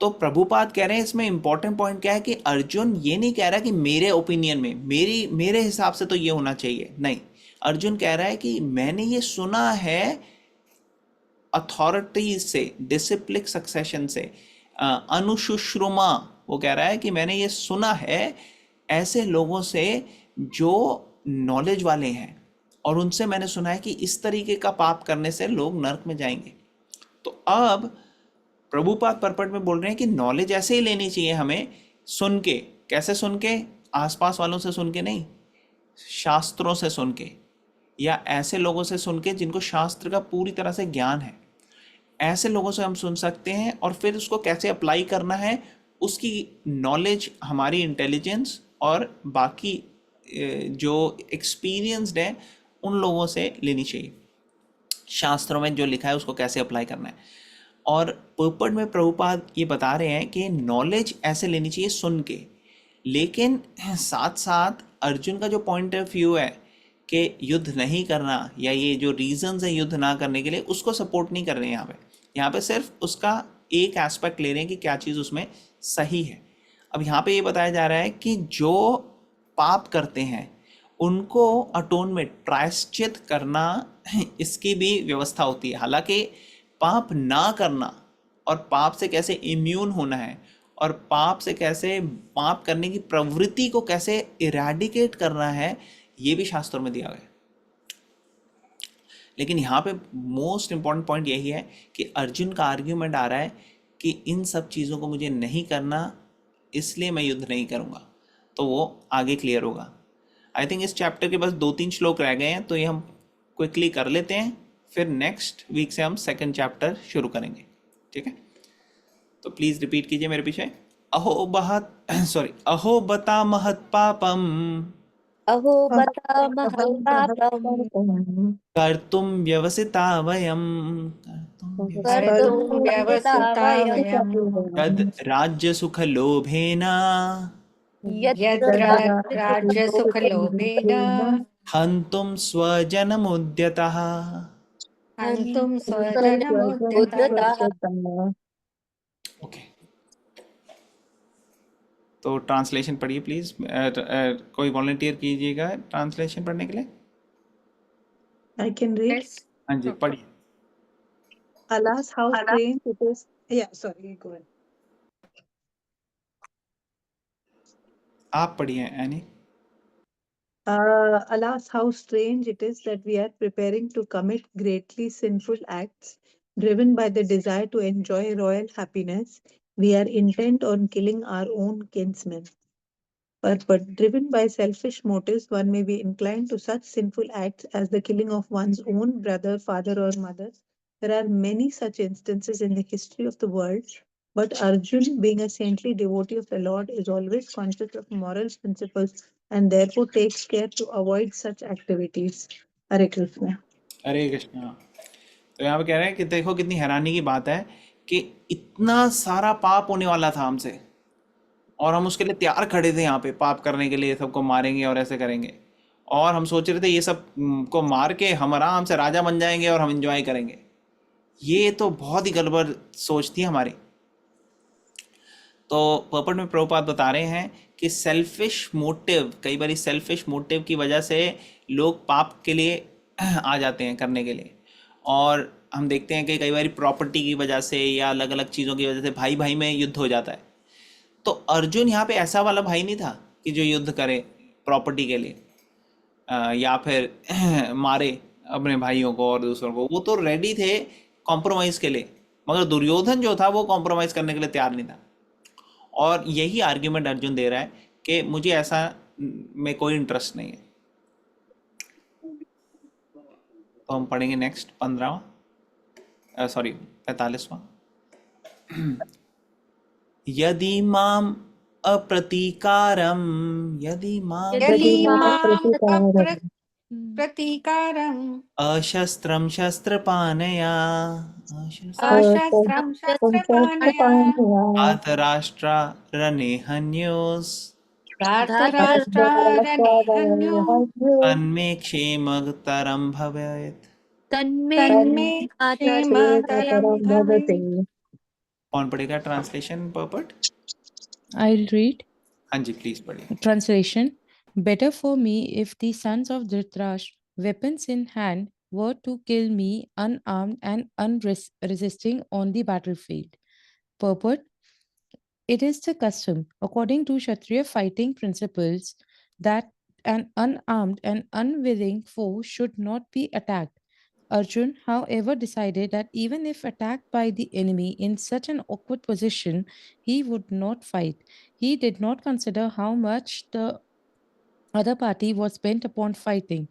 तो प्रभुपाद कह रहे हैं इसमें इंपॉर्टेंट पॉइंट क्या है कि अर्जुन ये नहीं कह रहा कि मेरे ओपिनियन में, मेरे हिसाब से तो ये होना चाहिए, नहीं। अर्जुन कह रहा है कि मैंने ये सुना है अथॉरिटी से, डिसिप्लिक सक्सेशन से, अनुशुश्रुमा, वो कह रहा है कि मैंने ये सुना है ऐसे लोगों से जो नॉलेज वाले हैं, और उनसे मैंने सुना है कि इस तरीके का पाप करने से लोग नरक में जाएंगे। तो अब प्रभुपाद परपट में बोल रहे हैं कि नॉलेज ऐसे ही लेनी चाहिए हमें, सुन के। कैसे सुन के? आसपास वालों से सुन के नहीं, शास्त्रों से सुन के, या ऐसे लोगों से सुन के जिनको शास्त्र का पूरी तरह से ज्ञान है। ऐसे लोगों से हम सुन सकते हैं, और फिर उसको कैसे अप्लाई करना है, उसकी नॉलेज हमारी इंटेलिजेंस और बाकी जो एक्सपीरियंस्ड है उन लोगों से लेनी चाहिए। शास्त्रों में जो लिखा है उसको कैसे अप्लाई करना है। और पर्पट में प्रभुपाद ये बता रहे हैं कि नॉलेज ऐसे लेनी चाहिए सुन के, लेकिन साथ साथ अर्जुन का जो पॉइंट ऑफ व्यू है कि युद्ध नहीं करना, या ये जो रीजंस है युद्ध ना करने के लिए, उसको सपोर्ट नहीं कर रहे हैं यहाँ पे सिर्फ उसका एक एस्पेक्ट ले रहे हैं कि क्या चीज़ उसमें सही है। अब यहाँ पे ये बताया जा रहा है कि जो पाप करते हैं उनको अटोनमेंट, प्रायश्चित करना, इसकी भी व्यवस्था होती है। हालांकि पाप ना करना और पाप से कैसे इम्यून होना है, और पाप से कैसे, पाप करने की प्रवृत्ति को कैसे इरेडिकेट करना है, ये भी शास्त्रों में दिया गया है। लेकिन यहाँ पे मोस्ट इम्पॉर्टेंट पॉइंट यही है कि अर्जुन का आर्ग्यूमेंट आ रहा है कि इन सब चीज़ों को मुझे नहीं करना, इसलिए मैं युद्ध नहीं करूँगा। तो वो आगे क्लियर होगा। आई थिंक इस चैप्टर के बस 2-3 श्लोक रह गए हैं, तो ये हम क्विकली कर लेते हैं, फिर नेक्स्ट वीक से हम सेकंड चैप्टर शुरू करेंगे। ठीक है? तो प्लीज़ रिपीट कीजिए मेरे पीछे। अहो बता महत पापम अहो बता महत्पापम् कर्तुं व्यवसिता वयं कर्तुं व्यवसिता वयं तद् राज्यसुखलोभेन यत्र राज्यसुखलोभेन हन्तुं स्वजनमुद्यतः। हन्तुं स्वजनमुद्यतः। ओके, तो ट्रांसलेशन पढ़िए प्लीज। कोई वॉलंटियर कीजिएगा ट्रांसलेशन पढ़ने के लिए। I can read. Yes. हाँ जी, पढ़िए। Alas, how strange it is. Yeah, sorry, go ahead. आप पढ़िए any. Alas, how strange it is that we are preparing to commit greatly sinful acts, driven by the desire to enjoy royal happiness. We are intent on killing our own kinsmen. But driven by selfish motives, one may be inclined to such sinful acts as the killing of one's own brother, father, or mother. There are many such instances in the history of the world, but Arjun, being a saintly devotee of the Lord, is always conscious of moral principles and therefore takes care to avoid such activities. Hare Krishna. हरे कृष्णा। तो यहाँ पे कह रहे हैं कि देखो कितनी हैरानी की बात है कि इतना सारा पाप होने वाला था हमसे, और हम उसके लिए तैयार खड़े थे यहाँ पे पाप करने के लिए, सबको मारेंगे और ऐसे करेंगे, और हम सोच रहे थे ये सब को मार के हम आराम से राजा बन जाएंगे और हम एंजॉय करेंगे। ये तो बहुत ही गड़बड़ सोच थी हमारी। तो पर्पट में प्रभुपाद बता रहे हैं कि सेल्फिश मोटिव, कई बार सेल्फिश मोटिव की वजह से लोग पाप के लिए आ जाते हैं करने के लिए, और हम देखते हैं कि कई बार प्रॉपर्टी की वजह से या अलग अलग चीज़ों की वजह से भाई भाई में युद्ध हो जाता है। तो अर्जुन यहाँ पे ऐसा वाला भाई नहीं था कि जो युद्ध करे प्रॉपर्टी के लिए या फिर मारे अपने भाइयों को और दूसरों को। वो तो रेडी थे कॉम्प्रोमाइज के लिए, मगर दुर्योधन जो था वो कॉम्प्रोमाइज करने के लिए तैयार नहीं था। और यही आर्ग्यूमेंट अर्जुन दे रहा है कि मुझे ऐसा में कोई इंटरेस्ट नहीं है। तो हम पढ़ेंगे नेक्स्ट 45वां। यदि माम अप्रतीकारम यदि माम यदि मां प्रतिकारम् प्रतीकारम् अशस्त्रम शस्त्रपाणया अशस्त्रं शस्त्रपाणया आतराष्ट्रा रणे धार्तराष्ट्रारणे तन्मे क्षेमतरं भवेत्। तन्मे तन्मे क्षेमतरं भवेत्। कौन पढ़ेगा ट्रांसलेशन पर्पट? I'll read. हाँ जी प्लीज पढ़िए। Translation: Better for me if the sons of Dhritarashtra, weapons in hand, were to kill me unarmed and unresisting on the battlefield. Purport: It is the custom, according to Kshatriya fighting principles, that an unarmed and unwilling foe should not be attacked. Arjun, however, decided that even if attacked by the enemy in such an awkward position, he would not fight. He did not consider how much the other party was bent upon fighting.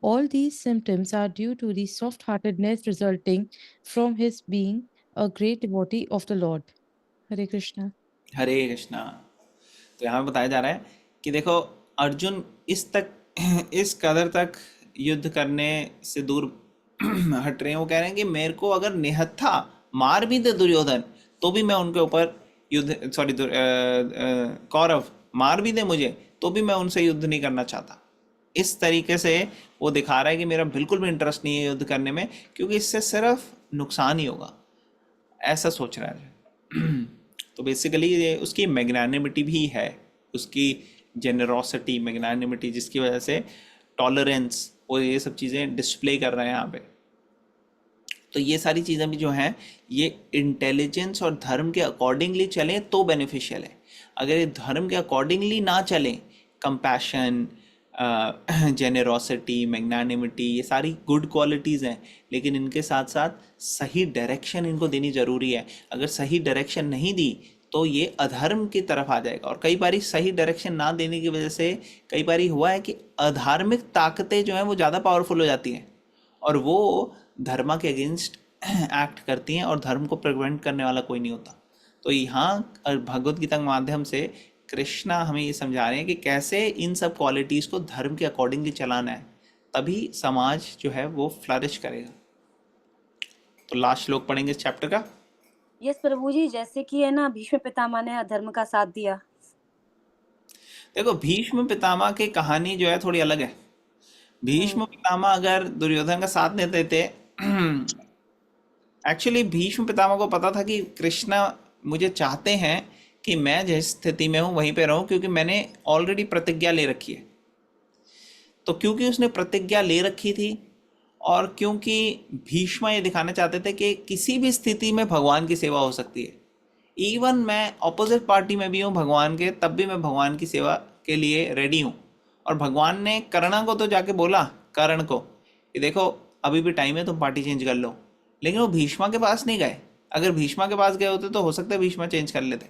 All these symptoms are due to the soft heartedness resulting from his being a great devotee of the Lord. Hare Krishna. हरे कृष्णा। तो यहाँ पे बताया जा रहा है कि देखो अर्जुन इस कदर तक युद्ध करने से दूर हट रहे हैं। वो कह रहे हैं कि मेरे को अगर निहत्था मार भी दे दुर्योधन तो भी मैं उनके ऊपर कौरव मार भी दे मुझे तो भी मैं उनसे युद्ध नहीं करना चाहता। इस तरीके से वो दिखा रहा है कि मेरा बिल्कुल भी इंटरेस्ट नहीं है युद्ध करने में, क्योंकि इससे सिर्फ नुकसान ही होगा, ऐसा सोच रहा है। तो बेसिकली ये उसकी मैग्नानिमिटी भी है, उसकी जेनरोसिटी, मैग्नानिमिटी, जिसकी वजह से टॉलरेंस और ये सब चीज़ें डिस्प्ले कर रहे हैं यहाँ पे। तो ये सारी चीज़ें भी जो हैं ये इंटेलिजेंस और धर्म के अकॉर्डिंगली चलें तो बेनिफिशियल है। अगर ये धर्म के अकॉर्डिंगली ना चलें, कंपैशन, जेनरोसिटी, मैग्नानिमिटी, ये सारी गुड क्वालिटीज़ हैं, लेकिन इनके साथ साथ सही डायरेक्शन इनको देनी ज़रूरी है। अगर सही डायरेक्शन नहीं दी तो ये अधर्म की तरफ आ जाएगा। और कई बारी सही डायरेक्शन ना देने की वजह से कई बारी हुआ है कि अधार्मिक ताकतें जो हैं वो ज़्यादा पावरफुल हो जाती हैं और वो धर्म के अगेंस्ट एक्ट करती हैं और धर्म को प्रिवेंट करने वाला कोई नहीं होता। तो यहाँ भगवद गीता के माध्यम से कृष्णा हमें ये समझा रहे हैं कि कैसे इन सब क्वालिटीज़ को धर्म के अकॉर्डिंगली चलाना है, तभी समाज जो है वो फ्लरिश करेगा। तो लास्ट श्लोक पढ़ेंगे इस चैप्टर का। यस प्रभु जी, जैसे कि है ना भीष्म पितामह ने अधर्म का साथ दिया। देखो भीष्म पितामह की कहानी जो है थोड़ी अलग है। भीष्म पितामह अगर दुर्योधन का साथ नहीं देते, एक्चुअली भीष्म पितामह को पता था कि कृष्णा मुझे चाहते हैं कि मैं जिस स्थिति में हूँ वहीं पे रहूँ, क्योंकि मैंने ऑलरेडी प्रतिज्ञा ले रखी है। तो क्योंकि उसने प्रतिज्ञा ले रखी थी और क्योंकि भीष्म ये दिखाना चाहते थे कि किसी भी स्थिति में भगवान की सेवा हो सकती है, इवन मैं ऑपोजिट पार्टी में भी हूँ भगवान के, तब भी मैं भगवान की सेवा के लिए रेडी हूँ। और भगवान ने कर्ण को तो जाके बोला, कर्ण को, कि देखो अभी भी टाइम है, तुम पार्टी चेंज कर लो। लेकिन वो भीष्मा के पास नहीं गए। अगर भीष्मा के पास गए होते तो हो सकता है भीष्मा चेंज कर लेते।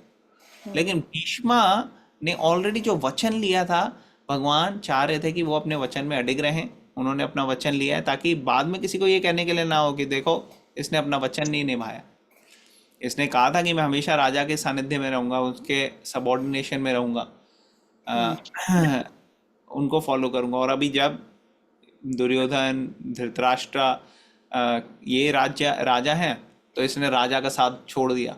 लेकिन भीष्मा ने ऑलरेडी जो वचन लिया था, भगवान चाह रहे थे कि वो अपने वचन में अडिग रहें। उन्होंने अपना वचन लिया है ताकि बाद में किसी को ये कहने के लिए ना हो कि देखो इसने अपना वचन नहीं निभाया। इसने कहा था कि मैं हमेशा राजा के सानिध्य में रहूँगा, उसके सबॉर्डिनेशन में रहूँगा, उनको फॉलो करूँगा। और अभी जब दुर्योधन, धृतराष्ट्र ये राजा हैं, तो इसने राजा का साथ छोड़ दिया।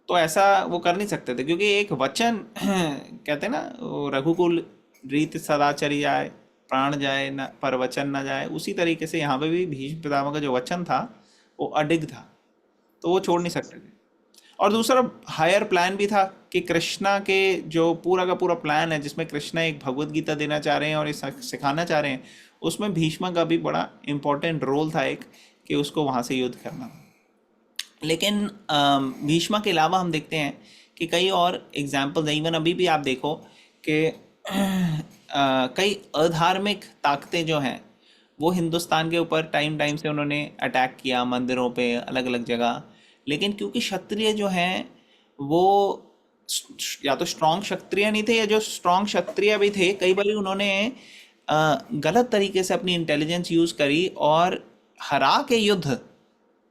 तो ऐसा वो कर नहीं सकते थे, क्योंकि एक वचन कहते हैं ना, रघुकुल रीत सदा चली जाए, प्राण जाए न पर वचन न जाए। उसी तरीके से यहाँ पे भी भीष्म पितामह का जो वचन था वो अडिग था, तो वो छोड़ नहीं सकते थे। और दूसरा हायर प्लान भी था कि कृष्णा के जो पूरा का पूरा प्लान है, जिसमें कृष्णा एक भगवद गीता देना चाह रहे हैं और ये सिखाना चाह रहे हैं, उसमें भीष्म का भी बड़ा इम्पोर्टेंट रोल था एक, कि उसको वहाँ से युद्ध करना। लेकिन भीष्मा के अलावा हम देखते हैं कि कई और एग्जाम्पल्स, इवन अभी भी आप देखो कि कई अधार्मिक ताकतें जो हैं वो हिंदुस्तान के ऊपर टाइम टाइम से उन्होंने अटैक किया, मंदिरों पे, अलग अलग जगह। लेकिन क्योंकि क्षत्रिय जो हैं वो या तो स्ट्रांग क्षत्रिय नहीं थे, या जो स्ट्रांग क्षत्रिय भी थे कई बार उन्होंने गलत तरीके से अपनी इंटेलिजेंस यूज करी और हरा के युद्ध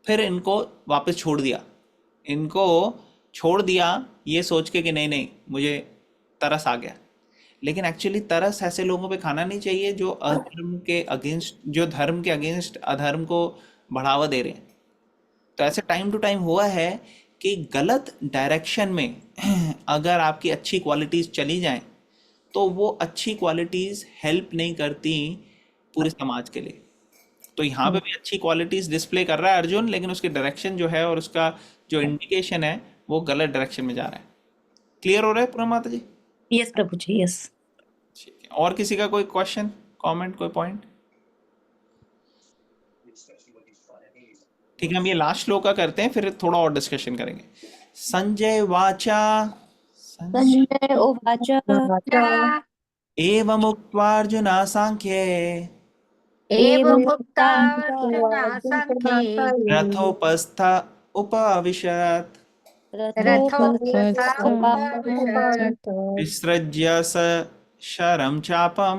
फिर इनको वापस छोड़ दिया। इनको छोड़ दिया ये सोच के कि नहीं नहीं मुझे तरस आ गया। लेकिन एक्चुअली तरस ऐसे लोगों पे खाना नहीं चाहिए जो अधर्म के अगेंस्ट, जो धर्म के अगेंस्ट अधर्म को बढ़ावा दे रहे हैं। तो ऐसे टाइम टू टाइम हुआ है कि गलत डायरेक्शन में अगर आपकी अच्छी क्वालिटीज़ चली जाएं तो वो अच्छी क्वालिटीज़ हेल्प नहीं करती पूरे समाज के लिए। तो यहाँ पे भी अच्छी क्वालिटीज़ डिस्प्ले कर रहा है अर्जुन, लेकिन उसकी डायरेक्शन जो है और उसका जो इंडिकेशन है वो गलत डायरेक्शन में जा रहा है। क्लियर हो रहा है पूरा माता जी? यस प्रभु जी, यस। ठीक है, और किसी का कोई क्वेश्चन, कमेंट, कोई पॉइंट? ठीक है, हम ये लास्ट श्लोक का करते हैं, फिर थोड़ा और डिस्कशन करेंगे। संजय वाचा संजय उवाच एवमुक्त्वार्जुना सांख्ये एवमुक्तार्जुनः संख्ये रथोपस्थ उपाविशत् रथोपस्थ विसृज्य स शरं चापं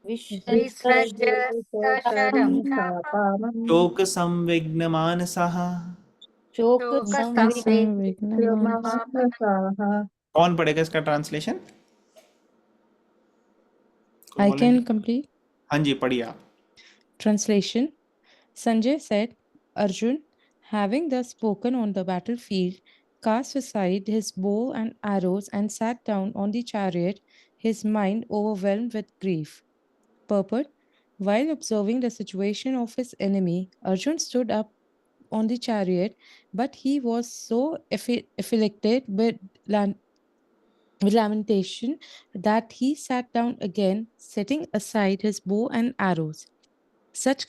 विसृज्य सशरं शोकसंविघ्नमानसः। कौन पढ़ेगा इसका ट्रांसलेशन? I can complete. हाँ जी, पढ़िए आप। Translation. Sanjay said, Arjun, having thus spoken on the battlefield, cast aside his bow and arrows and sat down on the chariot, his mind overwhelmed with grief. Purport. While observing the situation of his enemy, Arjun stood up on the chariot, but he was so afflicted with lamentation that he sat down again, setting aside his bow and arrows. Such a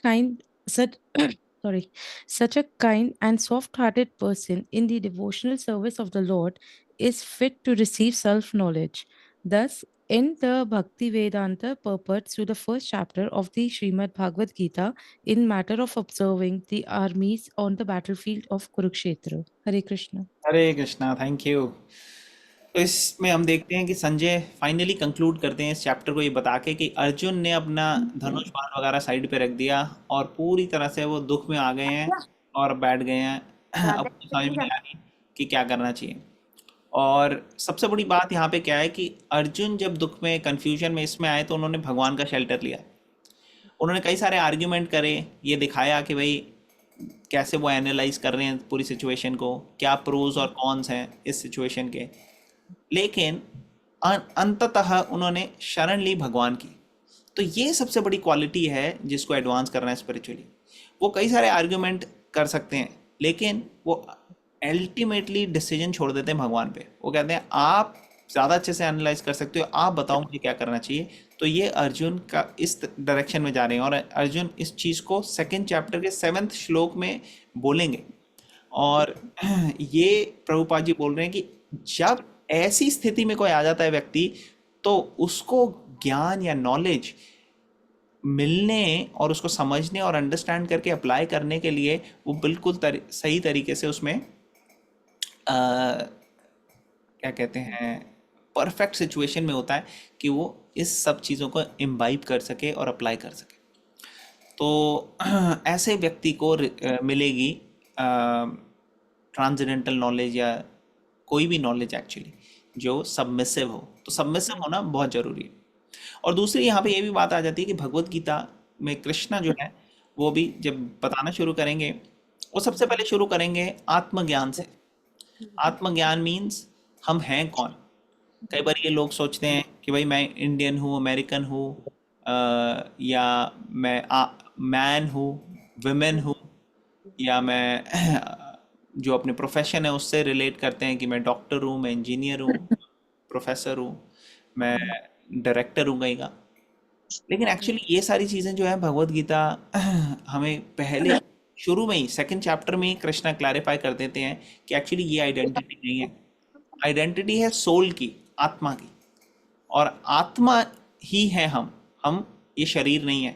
kind and soft-hearted person in the devotional service of the Lord is fit to receive self-knowledge. Thus, in the Bhakti Vedanta purports to the first chapter of the Srimad Bhagavad Gita in matter of observing the armies on the battlefield of Kurukshetra. Hare Krishna. Hare Krishna, thank you. तो इसमें हम देखते हैं कि Sanjay finally conclude करते हैं इस chapter को ये बता के कि अर्जुन ने अपना धनुष बाण वगैरह साइड पे रख दिया और पूरी तरह से वो दुख में आ गए हैं और बैठ गए हैं। अब उनको समझ में नहीं आ रही कि क्या करना चाहिए। और सबसे बड़ी बात यहाँ पे क्या है कि अर्जुन जब दुख में, कंफ्यूजन में इसमें आए तो उन्होंने भगवान का शेल्टर लिया। उन्होंने कई सारे आर्ग्यूमेंट करे, ये दिखाया कि भाई कैसे वो एनालाइज कर रहे हैं पूरी सिचुएशन को, क्या प्रोज और कॉन्स हैं इस सिचुएशन के। लेकिन अंततः उन्होंने शरण ली भगवान की। तो ये सबसे बड़ी क्वालिटी है जिसको एडवांस करना है स्पिरिचुअली। वो कई सारे आर्ग्यूमेंट कर सकते हैं लेकिन वो अल्टीमेटली डिसीजन छोड़ देते हैं भगवान पे। वो कहते हैं आप ज़्यादा अच्छे से एनालाइज कर सकते हो, आप बताओ मुझे क्या करना चाहिए। तो ये अर्जुन का इस डायरेक्शन में जा रहे हैं और अर्जुन इस चीज़ को 2nd चैप्टर के 7th श्लोक में बोलेंगे। और ये प्रभुपाद जी बोल रहे हैं कि जब ऐसी स्थिति में कोई आ जाता है व्यक्ति, तो उसको ज्ञान या नॉलेज मिलने और उसको समझने और अंडरस्टैंड करके अप्लाई करने के लिए वो बिल्कुल सही तरीके से उसमें क्या कहते हैं, परफेक्ट सिचुएशन में होता है कि वो इस सब चीज़ों को इम्बाइब कर सके और अप्लाई कर सके। तो ऐसे व्यक्ति को मिलेगी ट्रांसेंडेंटल नॉलेज या कोई भी नॉलेज एक्चुअली जो सबमिसिव हो। तो सबमिसिव होना बहुत ज़रूरी है। और दूसरी यहाँ पे ये भी बात आ जाती है कि भगवत गीता में कृष्णा जो है वो भी जब बताना शुरू करेंगे, वो सबसे पहले शुरू करेंगे आत्मज्ञान से। आत्मज्ञान मीन्स हम हैं कौन। कई बार ये लोग सोचते हैं कि भाई मैं इंडियन हूँ, अमेरिकन हूँ, या मैं मैन हूँ, विमेन हूँ, या मैं जो अपने प्रोफेशन है उससे रिलेट करते हैं कि मैं डॉक्टर हूँ, मैं इंजीनियर हूँ, प्रोफेसर हूँ, मैं डायरेक्टर हूँ कहीं का। लेकिन एक्चुअली ये सारी चीज़ें जो है भगवत गीता हमें पहले शुरू में ही 2nd चैप्टर में ही कृष्णा क्लैरिफाई कर देते हैं कि एक्चुअली ये आइडेंटिटी नहीं है। आइडेंटिटी है सोल की, आत्मा की, और आत्मा ही है हम ये शरीर नहीं है।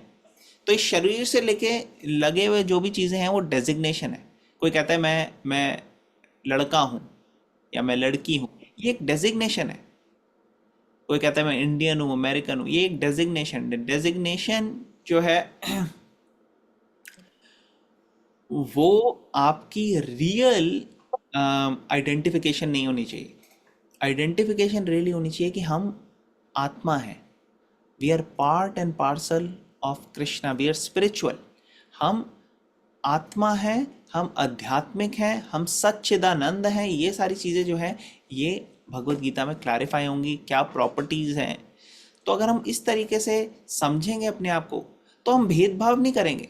तो इस शरीर से लेके लगे हुए जो भी चीज़ें हैं वो डेजिग्नेशन है। कोई कहता है मैं लड़का हूँ या मैं लड़की हूँ, ये एक डेजिग्नेशन है। कोई कहता है मैं इंडियन हूँ, अमेरिकन हूँ, ये एक डेजिग्नेशन जो है वो आपकी रियल आइडेंटिफिकेशन नहीं होनी चाहिए। आइडेंटिफिकेशन रियली होनी चाहिए कि हम आत्मा हैं, we are part and parcel of Krishna, we are spiritual. हम आत्मा हैं, हम आध्यात्मिक हैं, हम सच्चिदानंद हैं। ये सारी चीज़ें जो हैं ये भगवत गीता में क्लैरिफाई होंगी, क्या प्रॉपर्टीज़ हैं। तो अगर हम इस तरीके से समझेंगे अपने आप को तो हम भेदभाव नहीं करेंगे।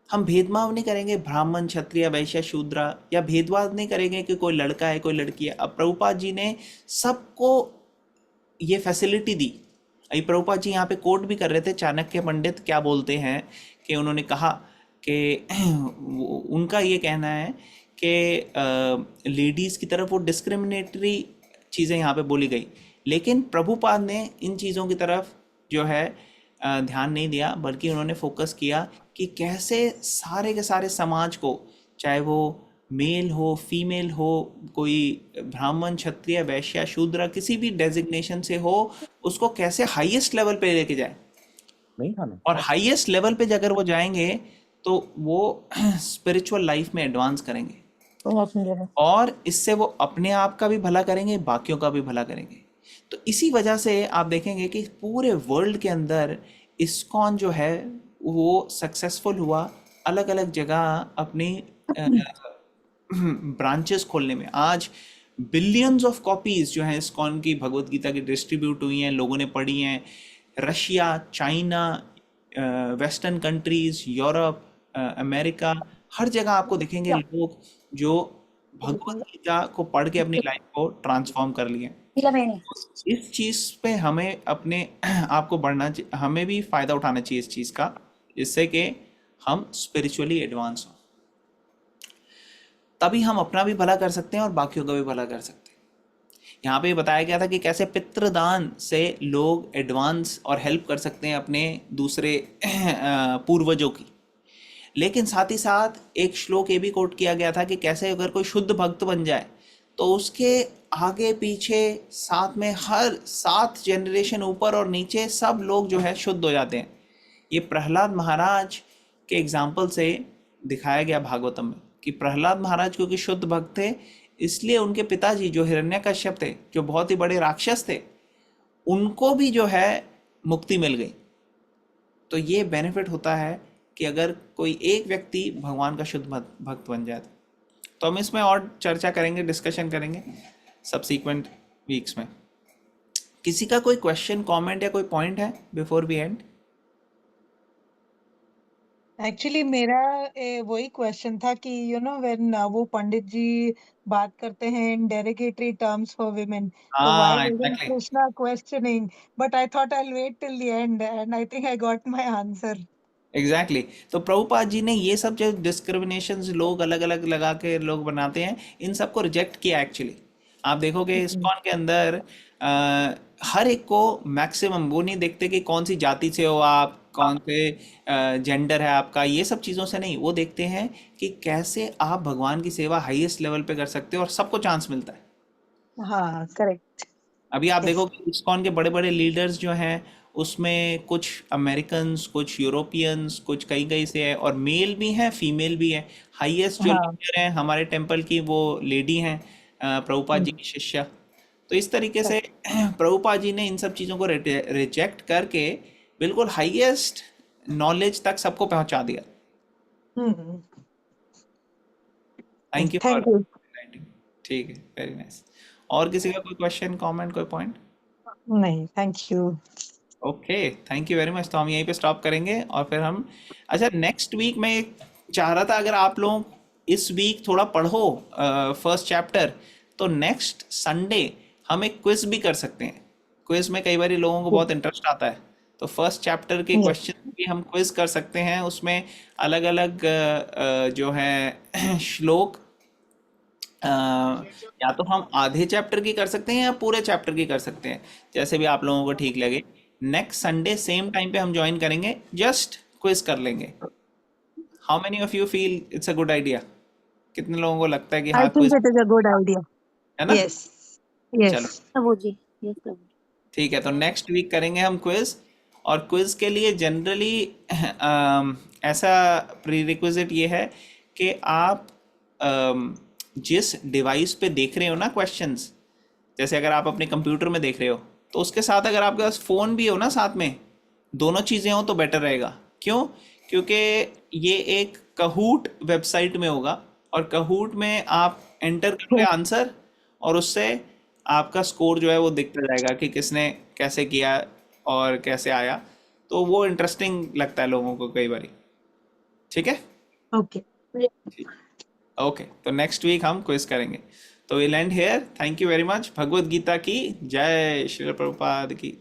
हम भेदभाव नहीं करेंगे ब्राह्मण, क्षत्रिय, वैश्य, शूद्र, या भेदभाव नहीं करेंगे कि कोई लड़का है कोई लड़की है। अब प्रभुपाद जी ने सबको ये फैसिलिटी दी। अभी प्रभुपाद जी यहाँ पे कोट भी कर रहे थे, चाणक्य पंडित क्या बोलते हैं कि उन्होंने कहा कि उनका ये कहना है कि लेडीज़ की तरफ वो डिस्क्रिमिनेटरी चीज़ें यहाँ पे बोली गई, लेकिन प्रभुपाद ने इन चीज़ों की तरफ जो है ध्यान नहीं दिया, बल्कि उन्होंने फोकस किया कि कैसे सारे के सारे समाज को, चाहे वो मेल हो, फीमेल हो, कोई ब्राह्मण, क्षत्रिय, वैश्य, शूद्र, किसी भी डेजिग्नेशन से हो, उसको कैसे हाईएस्ट लेवल पे लेके जाए। और हाईएस्ट लेवल पे अगर वो जाएंगे तो वो स्पिरिचुअल लाइफ में एडवांस करेंगे, और इससे वो अपने आप का भी भला करेंगे, बाकियों का भी भला करेंगे। तो इसी वजह से आप देखेंगे कि पूरे वर्ल्ड के अंदर इस्कॉन जो है वो सक्सेसफुल हुआ, अलग अलग जगह अपनी ब्रांचेस खोलने में। आज बिलियंस ऑफ कॉपीज जो हैं इस्कॉन की भगवत गीता की डिस्ट्रीब्यूट हुई हैं, लोगों ने पढ़ी हैं। Russia, China, western countries, Europe, America, हर जगह आपको दिखेंगे लोग जो भगवत गीता को पढ़ के अपनी लाइफ को ट्रांसफॉर्म कर लिए। इस चीज़ पे हमें अपने आप को बढ़ना, हमें भी फ़ायदा उठाना चाहिए इस चीज़ का, जिससे कि हम स्पिरिचुअली एडवांस हों। तभी हम अपना भी भला कर सकते हैं और बाकियों का भी भला कर सकते हैं। यहाँ पे बताया गया था कि कैसे पितृदान से लोग एडवांस और हेल्प कर सकते हैं अपने दूसरे पूर्वजों की। लेकिन साथ ही साथ एक श्लोक ये भी कोट किया गया था कि कैसे अगर कोई शुद्ध भक्त बन जाए तो उसके आगे पीछे साथ में हर 7 जनरेशन ऊपर और नीचे सब लोग जो है शुद्ध हो जाते हैं। ये प्रहलाद महाराज के एग्जाम्पल से दिखाया गया भागवतम में कि प्रहलाद महाराज क्योंकि शुद्ध भक्त थे, इसलिए उनके पिताजी जो हिरण्यकश्यप थे, जो बहुत ही बड़े राक्षस थे, उनको भी जो है मुक्ति मिल गई। तो ये बेनिफिट होता है कि अगर कोई एक व्यक्ति भगवान का शुद्ध भक्त बन जाए। तो हम इसमें और चर्चा करेंगे, डिस्कशन करेंगे सब्सीक्वेंट वीक्स में। किसी का कोई क्वेश्चन, कमेंट या कोई पॉइंट है बिफोर वी एंड? एक्चुअली मेरा वही क्वेश्चन था कि व्हेन वो पंडित जी बात करते हैं in derogatory terms for women, तो why isn't exactly Krishna questioning, but I thought I will wait till the end and I think I got my answer. Exactly. तो प्रभुपाद जी ने ये सब जो डिस्क्रिमिनेशंस लोग अलग अलग लगा के लोग बनाते हैं, इन सबको रिजेक्ट किया एक्चुअली। आप देखोगे इस्कॉन के अंदर हर एक को मैक्सिमम वो नहीं देखते कि कौन सी जाति से हो आप, कौन से जेंडर है आपका, ये सब चीज़ों से नहीं, वो देखते हैं कि कैसे आप भगवान की सेवा हाईएस्ट लेवल पे कर सकते हो और सबको चांस मिलता है। हाँ, करेक्ट। अभी आप यस। देखो कि इस्कॉन के बड़े बड़े लीडर्स जो हैं उसमें कुछ अमेरिकन्स, कुछ यूरोपियंस, कुछ कई कई से है, और मेल भी हैं, फीमेल भी है। हाईएस्ट जो हाँ। लीडर हैं हमारे टेंपल की वो लेडी हैं, प्रभुपाद जी की शिष्या। तो इस तरीके से प्रभुपाद जी ने इन सब चीज़ों को रिजेक्ट करके बिल्कुल हाईएस्ट नॉलेज तक सबको पहुंचा दिया। Hmm. Thank you for thank you. Highlighting. ठीक है, वेरी नाइस। और किसी का कोई क्वेश्चन, कमेंट, कोई पॉइंट? नहीं, thank you. Okay, thank you very much. तो हम यहीं पे स्टॉप करेंगे और फिर हम, अच्छा, नेक्स्ट वीक में चाह रहा था अगर आप लोग इस वीक थोड़ा पढ़ो फर्स्ट चैप्टर, तो नेक्स्ट संडे हम एक क्विज भी कर सकते हैं। क्विज में कई बार लोगों को बहुत इंटरेस्ट आता है, तो फर्स्ट चैप्टर के क्वेश्चन भी हम क्विज कर सकते हैं। उसमें अलग अलग जो है श्लोक या तो हम आधे चैप्टर की कर सकते हैं या पूरे चैप्टर की कर सकते हैं, जैसे भी आप लोगों को ठीक लगे। नेक्स्ट संडे सेम टाइम पे हम ज्वाइन करेंगे, जस्ट क्विज कर लेंगे। How many of you feel it's a good idea? कितने लोगों को लगता है कि I हाँ think quiz it is a good idea. है ना? Yes. चलो Yes. प्रभु जी, यस प्रभु। ठीक है, तो नेक्स्ट वीक करेंगे हम क्विज। और क्विज के लिए जनरली ऐसा प्री रिक्विजिट ये है कि आप जिस डिवाइस पे देख रहे हो ना क्वेश्चंस, जैसे अगर आप अपने कंप्यूटर में देख रहे हो तो उसके साथ अगर आपके पास फ़ोन भी हो ना साथ में, दोनों चीज़ें हो तो बेटर रहेगा। क्यों? क्योंकि ये एक कहूट वेबसाइट में होगा और कहूट में आप एंटर करोगे आंसर और उससे आपका स्कोर जो है वो दिखता जाएगा कि किसने कैसे किया और कैसे आया। तो वो इंटरेस्टिंग लगता है लोगों को कई बारी। ठीक है, Okay. ओके, तो नेक्स्ट वीक हम क्विज करेंगे। तो will end here. Thank you very much. Bhagavad Gita की जय, श्रील प्रभुपाद की जय।